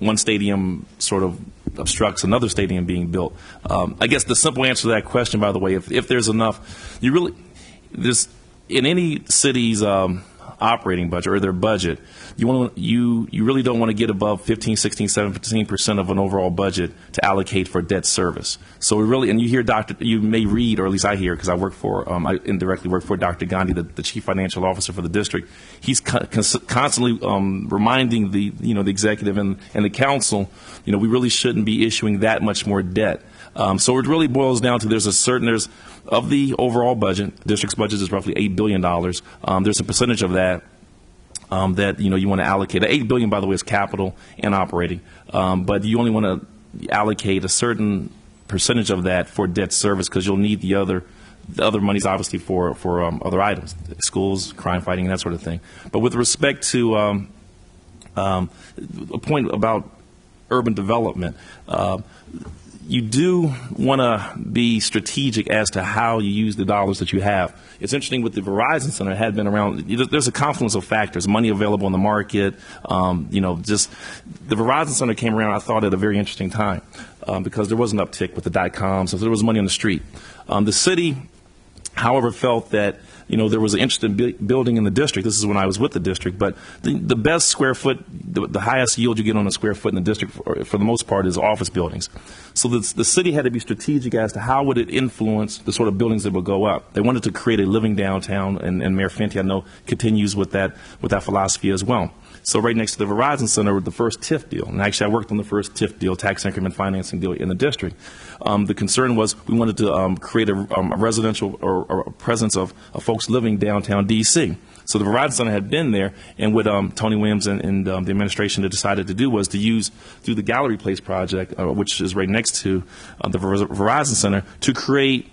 one stadium sort of obstructs another stadium being built. I guess the simple answer to that question, by the way, if there's enough, there's in any city's operating budget or their budget, you really don't want to get above 15, 16, 17% of an overall budget to allocate for debt service. So we really, and you may read, or at least I hear, because I indirectly work for Dr. Gandhi, the chief financial officer for the district. He's constantly reminding the executive and the council, we really shouldn't be issuing that much more debt. So it really boils down to of the overall budget, the district's budget is roughly $8 billion. There's a percentage of that that you want to allocate. $8 billion, by the way, is capital and operating, but you only want to allocate a certain percentage of that for debt service because you'll need the other monies obviously for other items, schools, crime fighting, and that sort of thing. But with respect to a point about urban development. You do want to be strategic as to how you use the dollars that you have. It's interesting with the Verizon Center, it had been around, there's a confluence of factors, money available in the market, just the Verizon Center came around, I thought, at a very interesting time because there was an uptick with the dot-com, so there was money on the street. The city, however, felt that there was an interest in building in the district. This is when I was with the district. But the best square foot, the highest yield you get on a square foot in the district, for the most part, is office buildings. So the city had to be strategic as to how would it influence the sort of buildings that would go up. They wanted to create a living downtown, and Mayor Fenty, I know, continues with that philosophy as well. So right next to the Verizon Center, the first TIF deal, and actually I worked on the first TIF deal, tax increment financing deal in the district. The concern was we wanted to create a residential or a presence of folks living downtown D.C. So the Verizon Center had been there, and what Tony Williams and the administration had decided to do was to use, through the Gallery Place project, which is right next to the Verizon Center, to create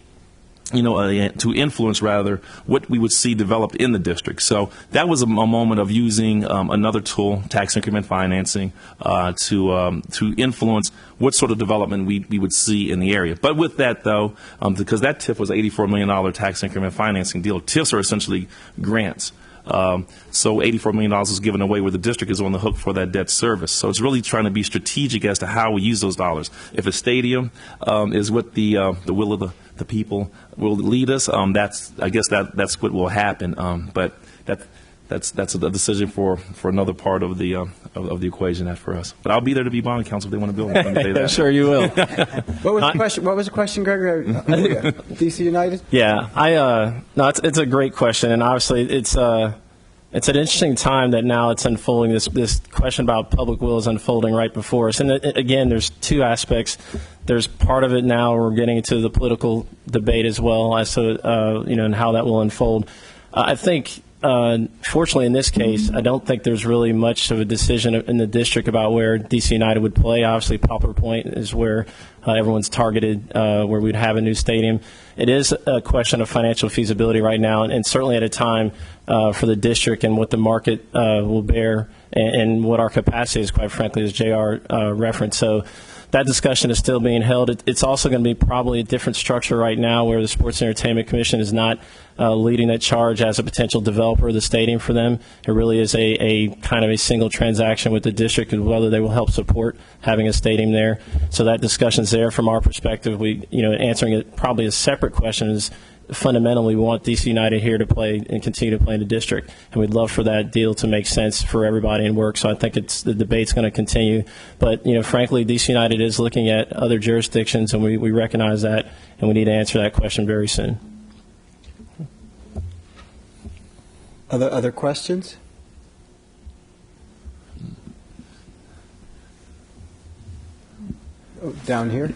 to influence, rather, what we would see developed in the district. So that was a moment of using another tool, tax increment financing, to influence what sort of development we would see in the area. But with that, though, because that TIF was an $84 million tax increment financing deal, TIFs are essentially grants. So $84 million is given away where the district is on the hook for that debt service. So it's really trying to be strategic as to how we use those dollars. If a stadium is what the will of the people will lead us, I guess that's what will happen. But that's a decision for another part of the equation, not for us. But I'll be there to be bond counsel if they want to build it. Let me say that. I'm sure you will. What was the question, Gregory? DC United? Yeah, no, it's a great question, and obviously it's an interesting time that now it's unfolding. This question about public will is unfolding right before us, and again, there's two aspects. There's part of it now we're getting into the political debate as well as to and how that will unfold. I think. Fortunately, in this case, I don't think there's really much of a decision in the district about where DC United would play. Obviously, Poplar Point is where everyone's targeted, where we'd have a new stadium. It is a question of financial feasibility right now, and certainly at a time for the district and what the market will bear and what our capacity is, quite frankly, as JR referenced. So that discussion is still being held. It's also going to be probably a different structure right now, where the Sports and Entertainment Commission is not leading that charge as a potential developer of the stadium for them. It really is a kind of a single transaction with the district and whether they will help support having a stadium there. So that discussion's there from our perspective. Answering it probably a separate question is, fundamentally, we want DC United here to play and continue to play in the district, and we'd love for that deal to make sense for everybody and work. So I think the debate's going to continue. But frankly, DC United is looking at other jurisdictions, and we recognize that, and we need to answer that question very soon. Other questions? Oh, down here.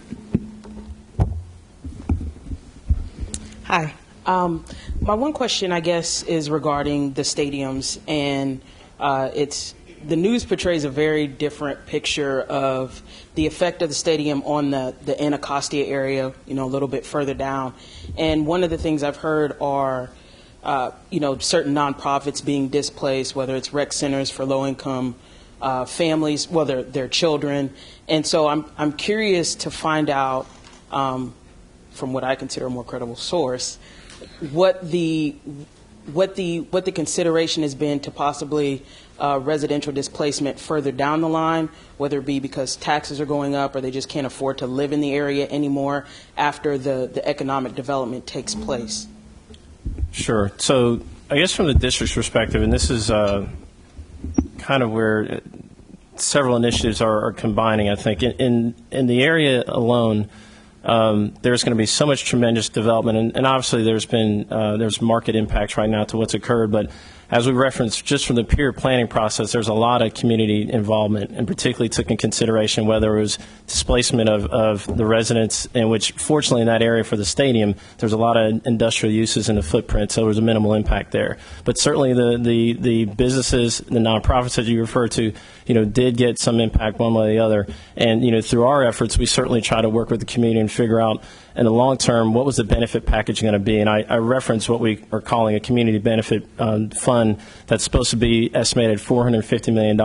Hi. My one question, I guess, is regarding the stadiums, and the news portrays a very different picture of the effect of the stadium on the Anacostia area, a little bit further down. And one of the things I've heard are, certain nonprofits being displaced, whether it's rec centers for low-income families, whether they're children. And so I'm curious to find out, from what I consider a more credible source, what the consideration has been to possibly residential displacement further down the line, whether it be because taxes are going up or they just can't afford to live in the area anymore after the economic development takes place. Sure. So I guess from the district's perspective, and this is kind of where several initiatives are combining, I think. In the area alone, there's going to be so much tremendous development, and obviously there's market impacts right now to what's occurred, but as we referenced, just from the pure planning process, there's a lot of community involvement, and particularly took in consideration whether it was displacement of the residents, in which, fortunately, in that area for the stadium, there's a lot of industrial uses in the footprint, so there was a minimal impact there. But certainly the businesses, the nonprofits that you refer to, did get some impact one way or the other. And, through our efforts, we certainly try to work with the community and figure out, in the long term, what was the benefit package going to be? And I referenced what we are calling a community benefit fund that's supposed to be estimated $450 million,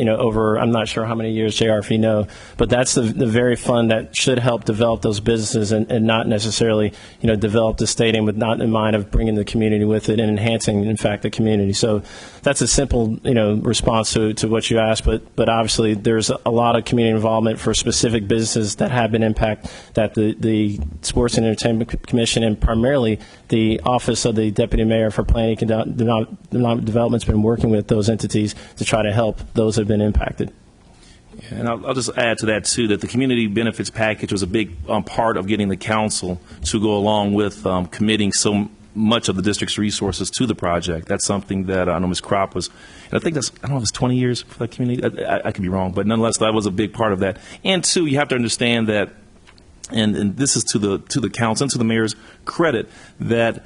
over, I'm not sure how many years, JR, if you know, but that's the very fund that should help develop those businesses and not necessarily, develop the stadium with not in mind of bringing the community with it and enhancing, in fact, the community. So that's a simple, response to what you asked, but obviously there's a lot of community involvement for specific businesses that have been impacted, that the Sports and Entertainment Commission and primarily the Office of the Deputy Mayor for Planning and Development's been working with those entities to try to help those that have been impacted. Yeah, and I'll just add to that, too, that the community benefits package was a big part of getting the council to go along with committing so much of the district's resources to the project. That's something that I know Ms. Kropp was, and I think that's, I don't know if it's 20 years for that community. I could be wrong, but nonetheless, that was a big part of that. And, two, you have to understand that, and this is to the council and to the mayor's credit, that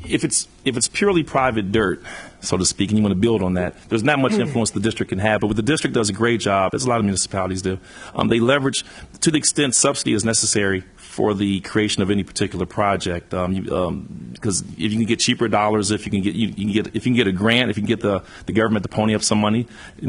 if it's purely private dirt, so to speak, and you want to build on that, there's not much influence the district can have. But what the district does a great job, as a lot of municipalities do, they leverage, to the extent subsidy is necessary for the creation of any particular project, because if you can get cheaper dollars, if you can get a grant, if you can get the government to pony up some money,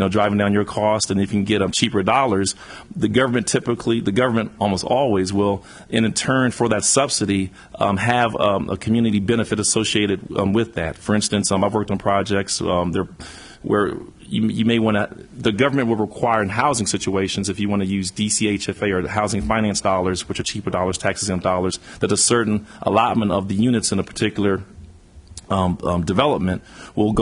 driving down your cost, and if you can get cheaper dollars, the government almost always will, in turn for that subsidy, have a community benefit associated with that. For instance, I've worked on projects where you may want to, the government will require in housing situations, if you want to use DCHFA or the housing finance dollars, which are cheaper dollars, tax exempt dollars, that a certain allotment of the units in a particular development will be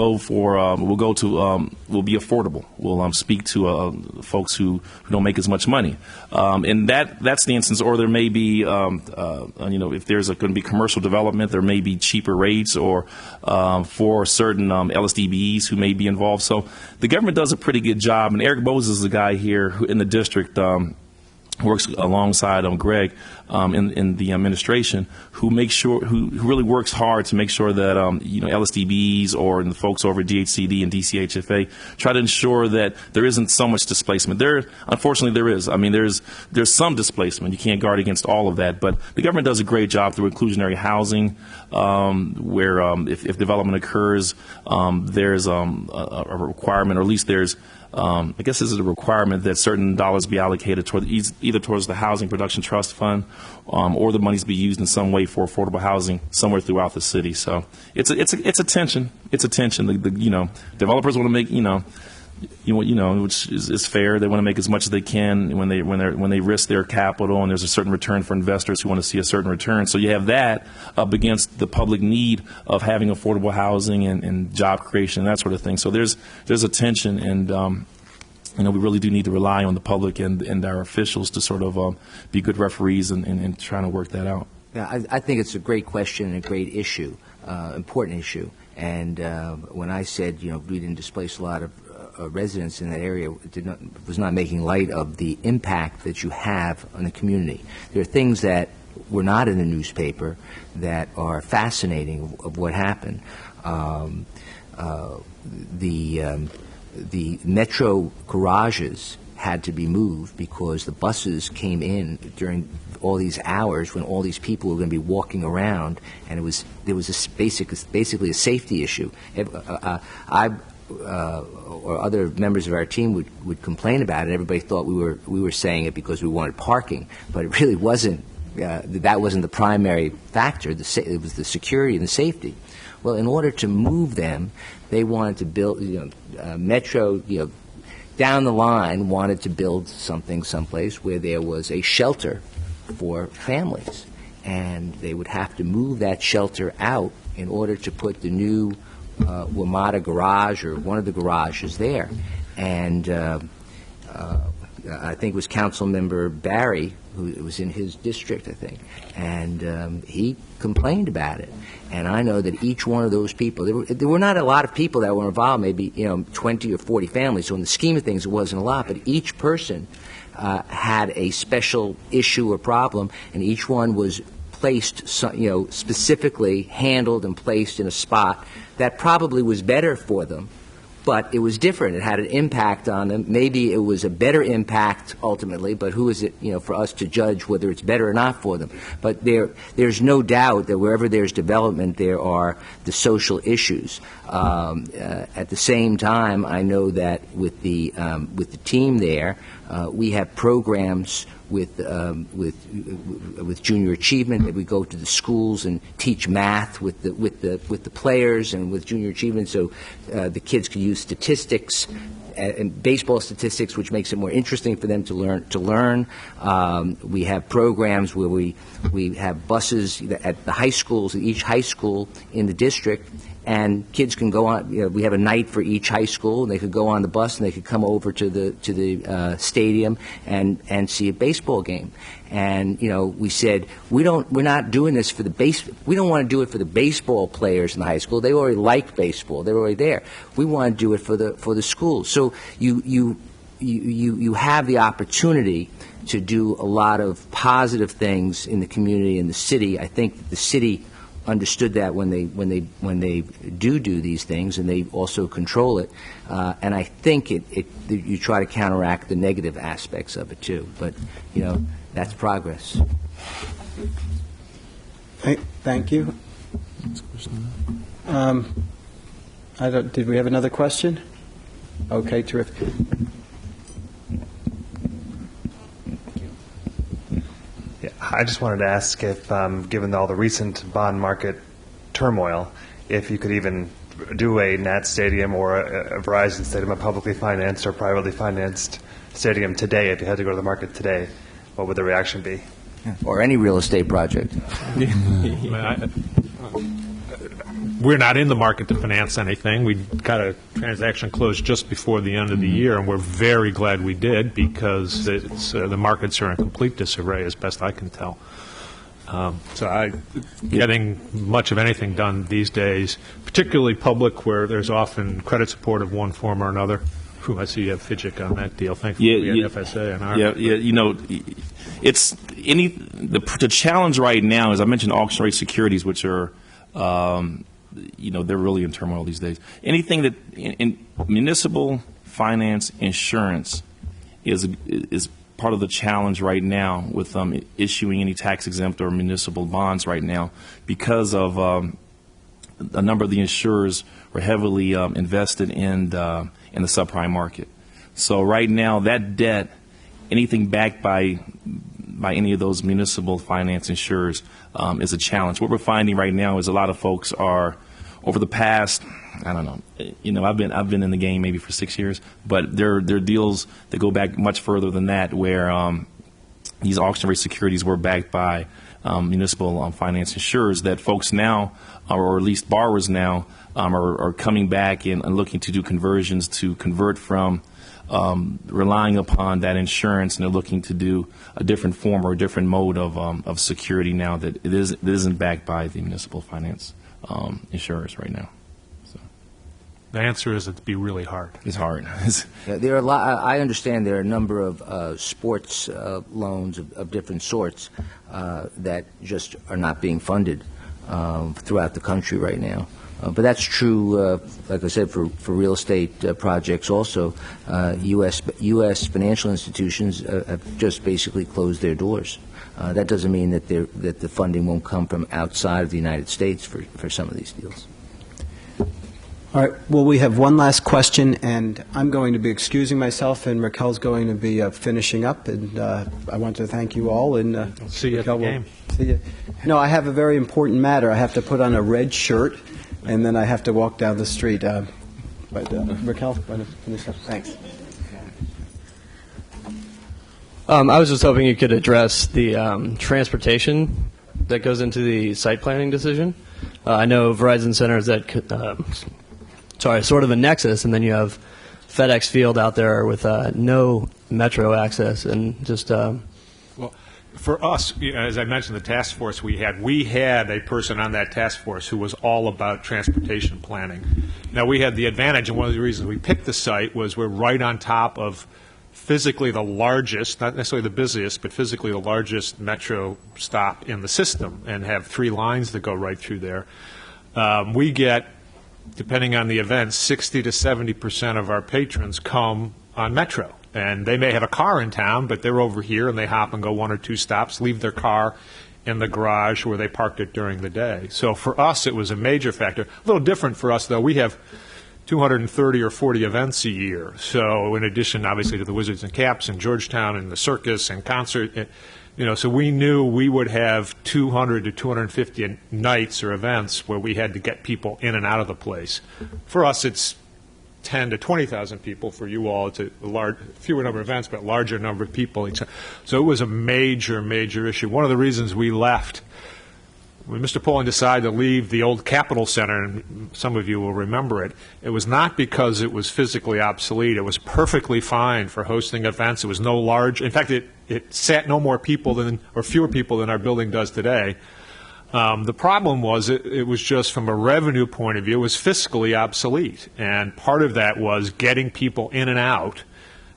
affordable. Will speak to folks who don't make as much money, and that's the instance. Or there may be, if there's going to be commercial development, there may be cheaper rates, or for certain LSDBEs who may be involved. So the government does a pretty good job. And Eric Bose is the guy here in the district. Works alongside Greg in the administration, who really works hard to make sure that LSDBs or the folks over at DHCD and DCHFA try to ensure that there isn't so much displacement. Unfortunately, there is. I mean, there's some displacement. You can't guard against all of that, but the government does a great job through inclusionary housing, where if development occurs, there's a requirement, or at least there's I guess this is a requirement that certain dollars be allocated toward either towards the Housing Production Trust Fund, or the monies be used in some way for affordable housing somewhere throughout the city. So it's a tension. It's a tension. Developers want to make which is fair. They want to make as much as they can when they risk their capital, and there's a certain return for investors who want to see a certain return. So you have that up against the public need of having affordable housing and job creation and that sort of thing. So there's a tension, and we really do need to rely on the public and our officials to sort of be good referees and trying to work that out. Yeah, I think it's a great question and a great issue, important issue. And when I said, we didn't displace a lot of residents in that area, was not making light of the impact that you have on the community. There are things that were not in the newspaper that are fascinating of what happened. The metro garages had to be moved because the buses came in during all these hours when all these people were going to be walking around, and there was basically a safety issue. Or other members of our team would complain about it. Everybody thought we were saying it because we wanted parking, but it really wasn't. That wasn't the primary factor. It was the security and the safety. Well, in order to move them, they wanted to build. Metro, down the line, wanted to build someplace where there was a shelter for families, and they would have to move that shelter out in order to put the new WMATA garage, or one of the garages, there. And I think it was Council Member Barry, who was in his district, I think, and he complained about it. And I know that each one of those people, there were not a lot of people that were involved, maybe 20 or 40 families, so in the scheme of things it wasn't a lot, but each person had a special issue or problem, and each one was placed, specifically handled and placed in a spot that probably was better for them, but it was different. It had an impact on them. Maybe it was a better impact ultimately, but who is it, for us to judge whether it's better or not for them? But there's no doubt that wherever there's development, there are the social issues. At the same time, I know that with the team there, we have programs with junior achievement, that we go to the schools and teach math with the players and with junior achievement, so the kids can use statistics and baseball statistics, which makes it more interesting for them to learn. We have programs where we have buses at the high schools, at each high school in the district, and kids can go on. We have a night for each high school, and they could go on the bus and they could come over to the stadium and see a baseball game. And we said we're not doing this for we don't want to do it for the baseball players in the high school. They already like baseball. They're already there. We want to do it for the schools. So you have the opportunity to do a lot of positive things in the community and the city. I think that the city understood that when they do these things, and they also control it. And I think you try to counteract the negative aspects of it too. But that's progress. Thank you. Did we have another question? Okay, terrific. Yeah, I just wanted to ask if, given all the recent bond market turmoil, if you could even do a Nat Stadium or a Verizon Stadium, a publicly financed or privately financed stadium today, if you had to go to the market today, what would the reaction be? Or any real estate project. We're not in the market to finance anything. We got a transaction closed just before the end of the year, and we're very glad we did, because the markets are in complete disarray, as best I can tell. Getting much of anything done these days, particularly public, where there's often credit support of one form or another. I see you have Fidget on that deal. Thankfully, we had FSA on our. It's the challenge right now is, I mentioned auction rate securities, which are they're really in turmoil these days. Anything that in municipal finance, insurance is part of the challenge right now with issuing any tax-exempt or municipal bonds right now, because of a number of the insurers were heavily invested in the subprime market. So right now, that debt, anything backed by any of those municipal finance insurers, is a challenge. What we're finding right now is a lot of folks are, over the past, I don't know, I've been in the game maybe for 6 years, but there are deals that go back much further than that, where these auction rate securities were backed by municipal finance insurers, that folks now, or at least borrowers now, are coming back and looking to do conversions to convert from relying upon that insurance, and they're looking to do a different form or a different mode of security now that it isn't backed by the municipal finance insurers right now. So the answer is it'd be really hard. It's hard. Yeah, there are a lot. I understand there are a number of sports loans of different sorts that just are not being funded throughout the country right now. But that's true, like I said, for real estate projects also. U.S. financial institutions have just basically closed their doors. That doesn't mean that the funding won't come from outside of the United States for some of these deals. All right. Well, we have one last question, and I'm going to be excusing myself, and Raquel's going to be finishing up. And I want to thank you all. And see you Raquel, at the game. See you. No, I have a very important matter. I have to put on a red shirt, and then I have to walk down the street. But Raquel, want to finish up? Thanks. I was just hoping you could address the transportation that goes into the site planning decision. I know Verizon Center is sort of a nexus, and then you have FedEx Field out there with no metro access, and just. Well, for us, as I mentioned, the task force we had a person on that task force who was all about transportation planning. Now, we had the advantage, and one of the reasons we picked the site was we're right on top of physically the largest, not necessarily the busiest, but physically the largest metro stop in the system, and have 3 lines that go right through there. We get, depending on the event, 60 to 70% of our patrons come on metro. And they may have a car in town, but they're over here, and they hop and go 1 or 2 stops, leave their car in the garage where they parked it during the day. So for us, it was a major factor. A little different for us, though. We have 230 or 40 events a year. So in addition, obviously, to the Wizards and Caps and Georgetown and the circus and concert, so we knew we would have 200 to 250 nights or events where we had to get people in and out of the place. For us, it's 10 to 20,000 people. For you all, it's a fewer number of events, but larger number of people. So it was a major, major issue. One of the reasons we left, when Mr. Poland decided to leave the old Capitol Center, and some of you will remember it, it was not because it was physically obsolete. It was perfectly fine for hosting events. It was no large. In fact, it sat no more people or fewer people than our building does today. The problem was it was just from a revenue point of view, it was fiscally obsolete. And part of that was getting people in and out.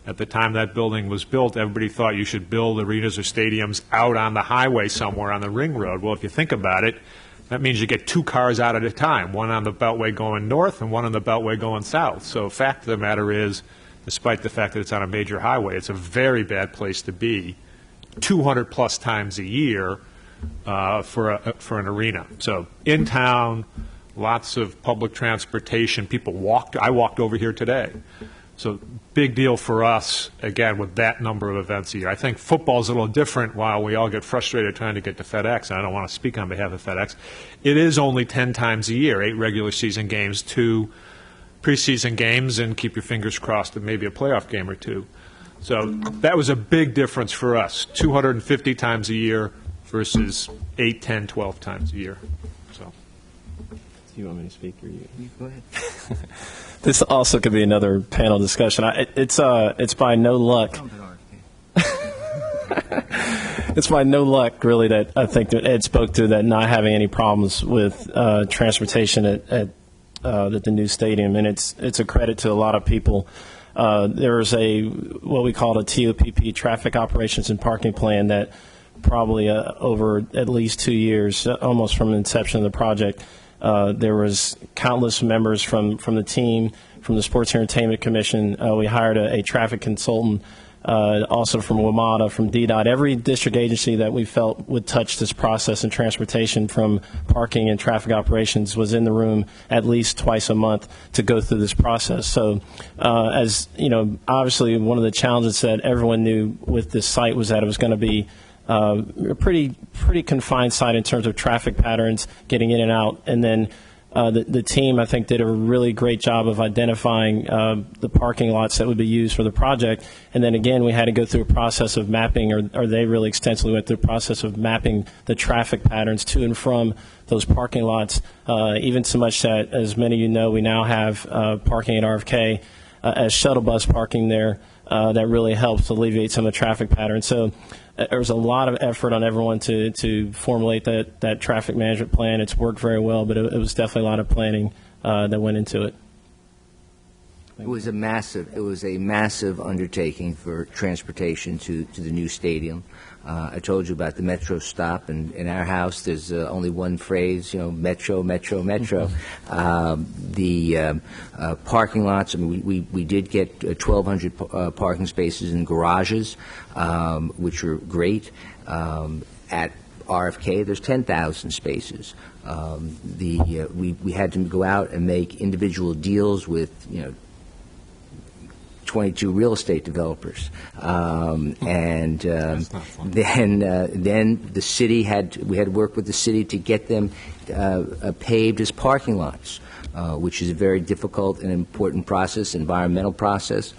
At the time that building was built, everybody thought you should build arenas or stadiums out on the highway somewhere on the ring road. Well, if you think about it, that means you get 2 cars out at a time, one on the Beltway going north and one on the Beltway going south. So fact of the matter is, despite the fact that it's on a major highway, it's a very bad place to be 200 plus times a year for an arena. So in town, lots of public transportation. People walked. I walked over here today. So big deal for us, again, with that number of events a year. I think football's a little different. While we all get frustrated trying to get to FedEx, and I don't want to speak on behalf of FedEx, it is only 10 times a year, 8 regular season games, 2 preseason games, and keep your fingers crossed that maybe a playoff game or 2. So that was a big difference for us, 250 times a year versus 8, 10, 12 times a year. So. Do you want me to speak, or you? Go ahead. This also could be another panel discussion. It's by no luck. It's by no luck, really, that I think that Ed spoke to, that not having any problems with transportation at the new stadium, and it's a credit to a lot of people. There's what we call a TOPP, Traffic Operations and Parking Plan, that probably over at least 2 years, almost from the inception of the project. There was countless members from the team, from the Sports Entertainment Commission. We hired a traffic consultant also from WMATA, from DDOT, every district agency that we felt would touch this process in transportation from parking and traffic operations was in the room at least twice a month to go through this process. So as you know, obviously one of the challenges that everyone knew with this site was that it was going to be a pretty confined site in terms of traffic patterns, getting in and out, and then the team, I think, did a really great job of identifying the parking lots that would be used for the project. And then again, we had to go through a process of mapping, or they really extensively went through a process of mapping the traffic patterns to and from those parking lots, even so much that, as many of you know, we now have parking at RFK as shuttle bus parking there that really helps alleviate some of the traffic patterns. So there was a lot of effort on everyone to formulate that traffic management plan. It's worked very well, but it was definitely a lot of planning that went into it. It was a massive undertaking for transportation to the new stadium. I told you about the Metro stop, and in our house there's only one phrase, Metro, Metro, Metro. The parking lots, I mean, we did get 1,200 parking spaces in garages, which were great. At RFK, there's 10,000 spaces. We had to go out and make individual deals with, 22 real estate developers, then the city we had to work with the city to get them paved as parking lots, which is a very difficult and important process, environmental process,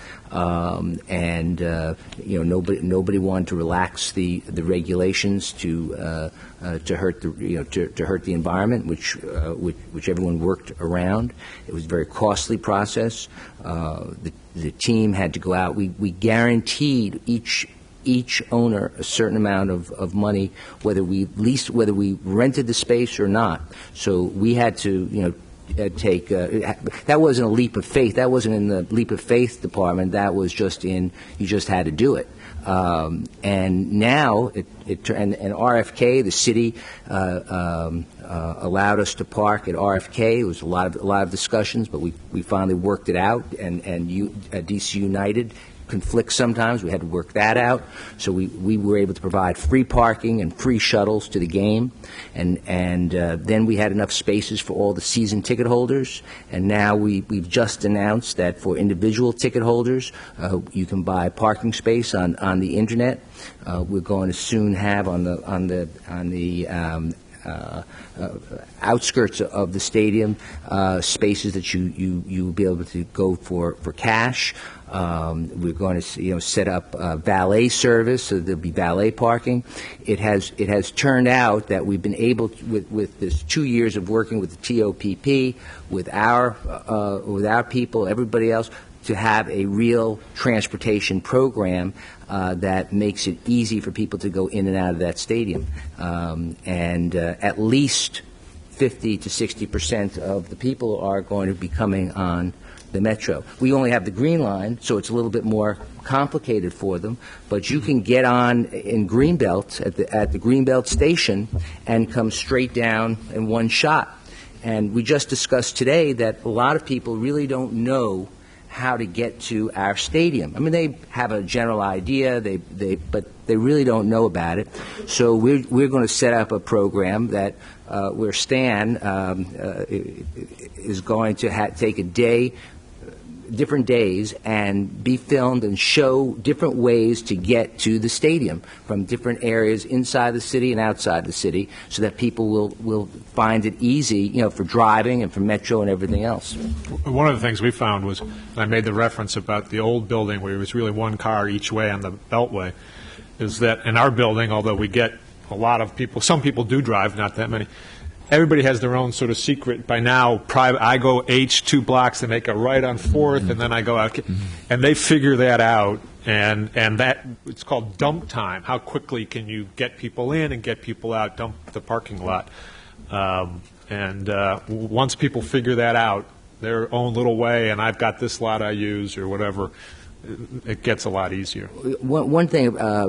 nobody wanted to relax the regulations to hurt the environment, which everyone worked around. It was a very costly process. The team had to go out. We guaranteed each owner a certain amount of money, whether we rented the space or not. So we had to, take that wasn't a leap of faith. That wasn't in the leap of faith department. That was just you just had to do it. And now and RFK, the city allowed us to park at RFK. It was a lot of discussions, but we finally worked it out. And DC United conflicts sometimes. We had to work that out. So we were able to provide free parking and free shuttles to the game, and then we had enough spaces for all the season ticket holders. And now we've just announced that for individual ticket holders, you can buy parking space on the internet. We're going to soon have on the outskirts of the stadium spaces that you will be able to go for cash. We're going to set up valet service, so there'll be valet parking. It has turned out that we've been able to, with this 2 years of working with the TOPP, with our people, everybody else, to have a real transportation program that makes it easy for people to go in and out of that stadium. At least 50 to 60% of the people are going to be coming on the Metro. We only have the Green Line, so it's a little bit more complicated for them, but you can get on in Greenbelt at the Greenbelt station and come straight down in one shot. And we just discussed today that a lot of people really don't know how to get to our stadium. I mean, they have a general idea, but they really don't know about it. So we're going to set up a program that where Stan is going to take a day, different days, and be filmed and show different ways to get to the stadium from different areas inside the city and outside the city, so that people will find it easy, for driving and for Metro and everything else. One of the things we found was, and I made the reference about the old building where it was really one car each way on the Beltway, is that in our building, although we get a lot of people, some people do drive, not that many, everybody has their own sort of secret. By now, I go H2 blocks, they make a right on 4th, and then I go out, and they figure that out, and that, it's called dump time. How quickly can you get people in and get people out, dump the parking lot? Once people figure that out, their own little way, and I've got this lot I use or whatever, it gets a lot easier. One thing, I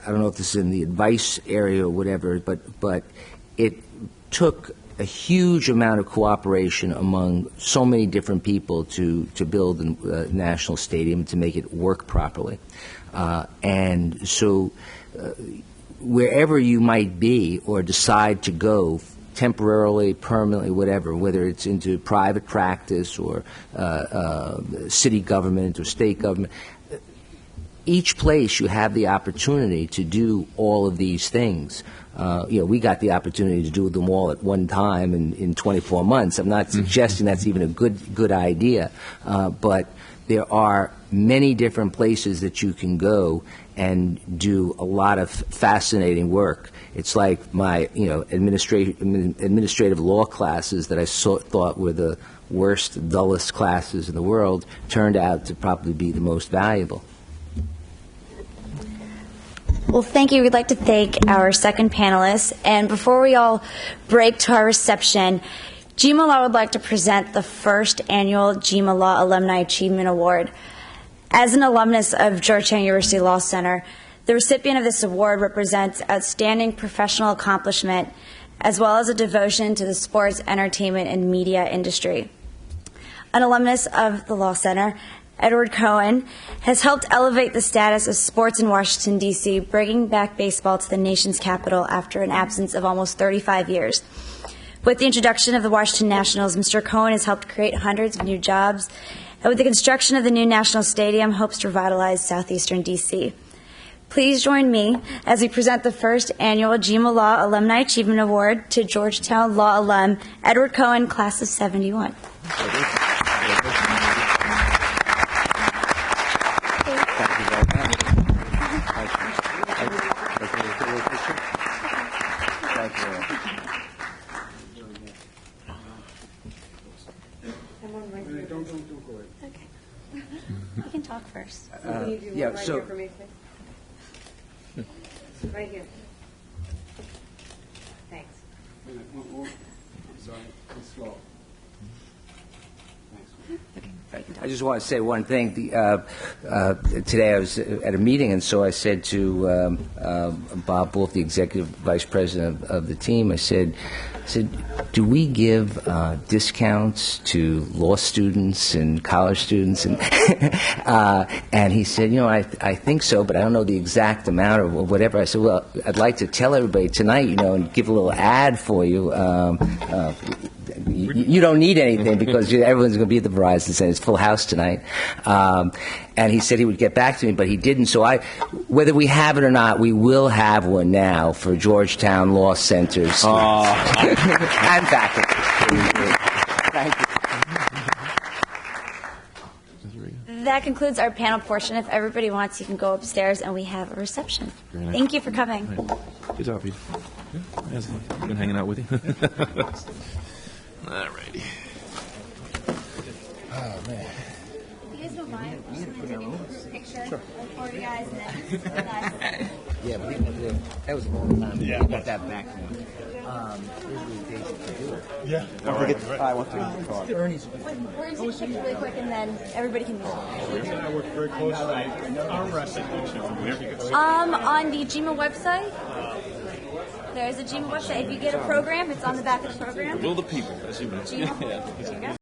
don't know if this is in the advice area or whatever, but it took a huge amount of cooperation among so many different people to build a national stadium, to make it work properly. And so wherever you might be or decide to go, temporarily, permanently, whatever, whether it's into private practice or city government or state government, each place you have the opportunity to do all of these things. We got the opportunity to do them all at one time in 24 months. I'm not suggesting that's even a good idea, but there are many different places that you can go and do a lot of fascinating work. It's like my, administrative law classes that I thought were the worst, dullest classes in the world turned out to probably be the most valuable. Well, thank you. We'd like to thank our second panelist. And before we all break to our reception, GEMALaw would like to present the first annual GEMALaw Alumni Achievement Award. As an alumnus of Georgetown University Law Center, the recipient of this award represents outstanding professional accomplishment as well as a devotion to the sports, entertainment, and media industry. An alumnus of the Law Center, Edward Cohen, has helped elevate the status of sports in Washington, D.C., bringing back baseball to the nation's capital after an absence of almost 35 years. With the introduction of the Washington Nationals, Mr. Cohen has helped create hundreds of new jobs, and with the construction of the new National Stadium, hopes to revitalize southeastern D.C. Please join me as we present the first annual GEMALaw Alumni Achievement Award to Georgetown Law alum Edward Cohen, class of 71. You can talk first. Right here. Thanks. I just want to say one thing. Today I was at a meeting, and so I said to Bob Wolf, the executive vice president of the team, I said, do we give discounts to law students and college students? And and he said, I think so, but I don't know the exact amount or whatever. I said, well, I'd like to tell everybody tonight, and give a little ad for you. You don't need anything because everyone's going to be at the Verizon Center. It's full house tonight. And he said he would get back to me, but he didn't. So whether we have it or not, we will have one now for Georgetown Law Center's and faculty. Thank you. That concludes our panel portion. If everybody wants, you can go upstairs, and we have a reception. Nice. Thank you for coming. Good job, Peter. I've been hanging out with you. All righty. Oh, man. You guys don't mind? I'm just going to take a picture for you guys. And then Yeah, but that was a long time. Yeah. We got that back now. Yeah. Don't forget to I want to use the card. we're going to take a picture really quick, and then everybody can move. I work very closely. Arm wrestling. On the GEMA website. There's a GEMA website. If you get a program, it's on the back of the program. Will the people, as you mentioned. GEMA. There you go.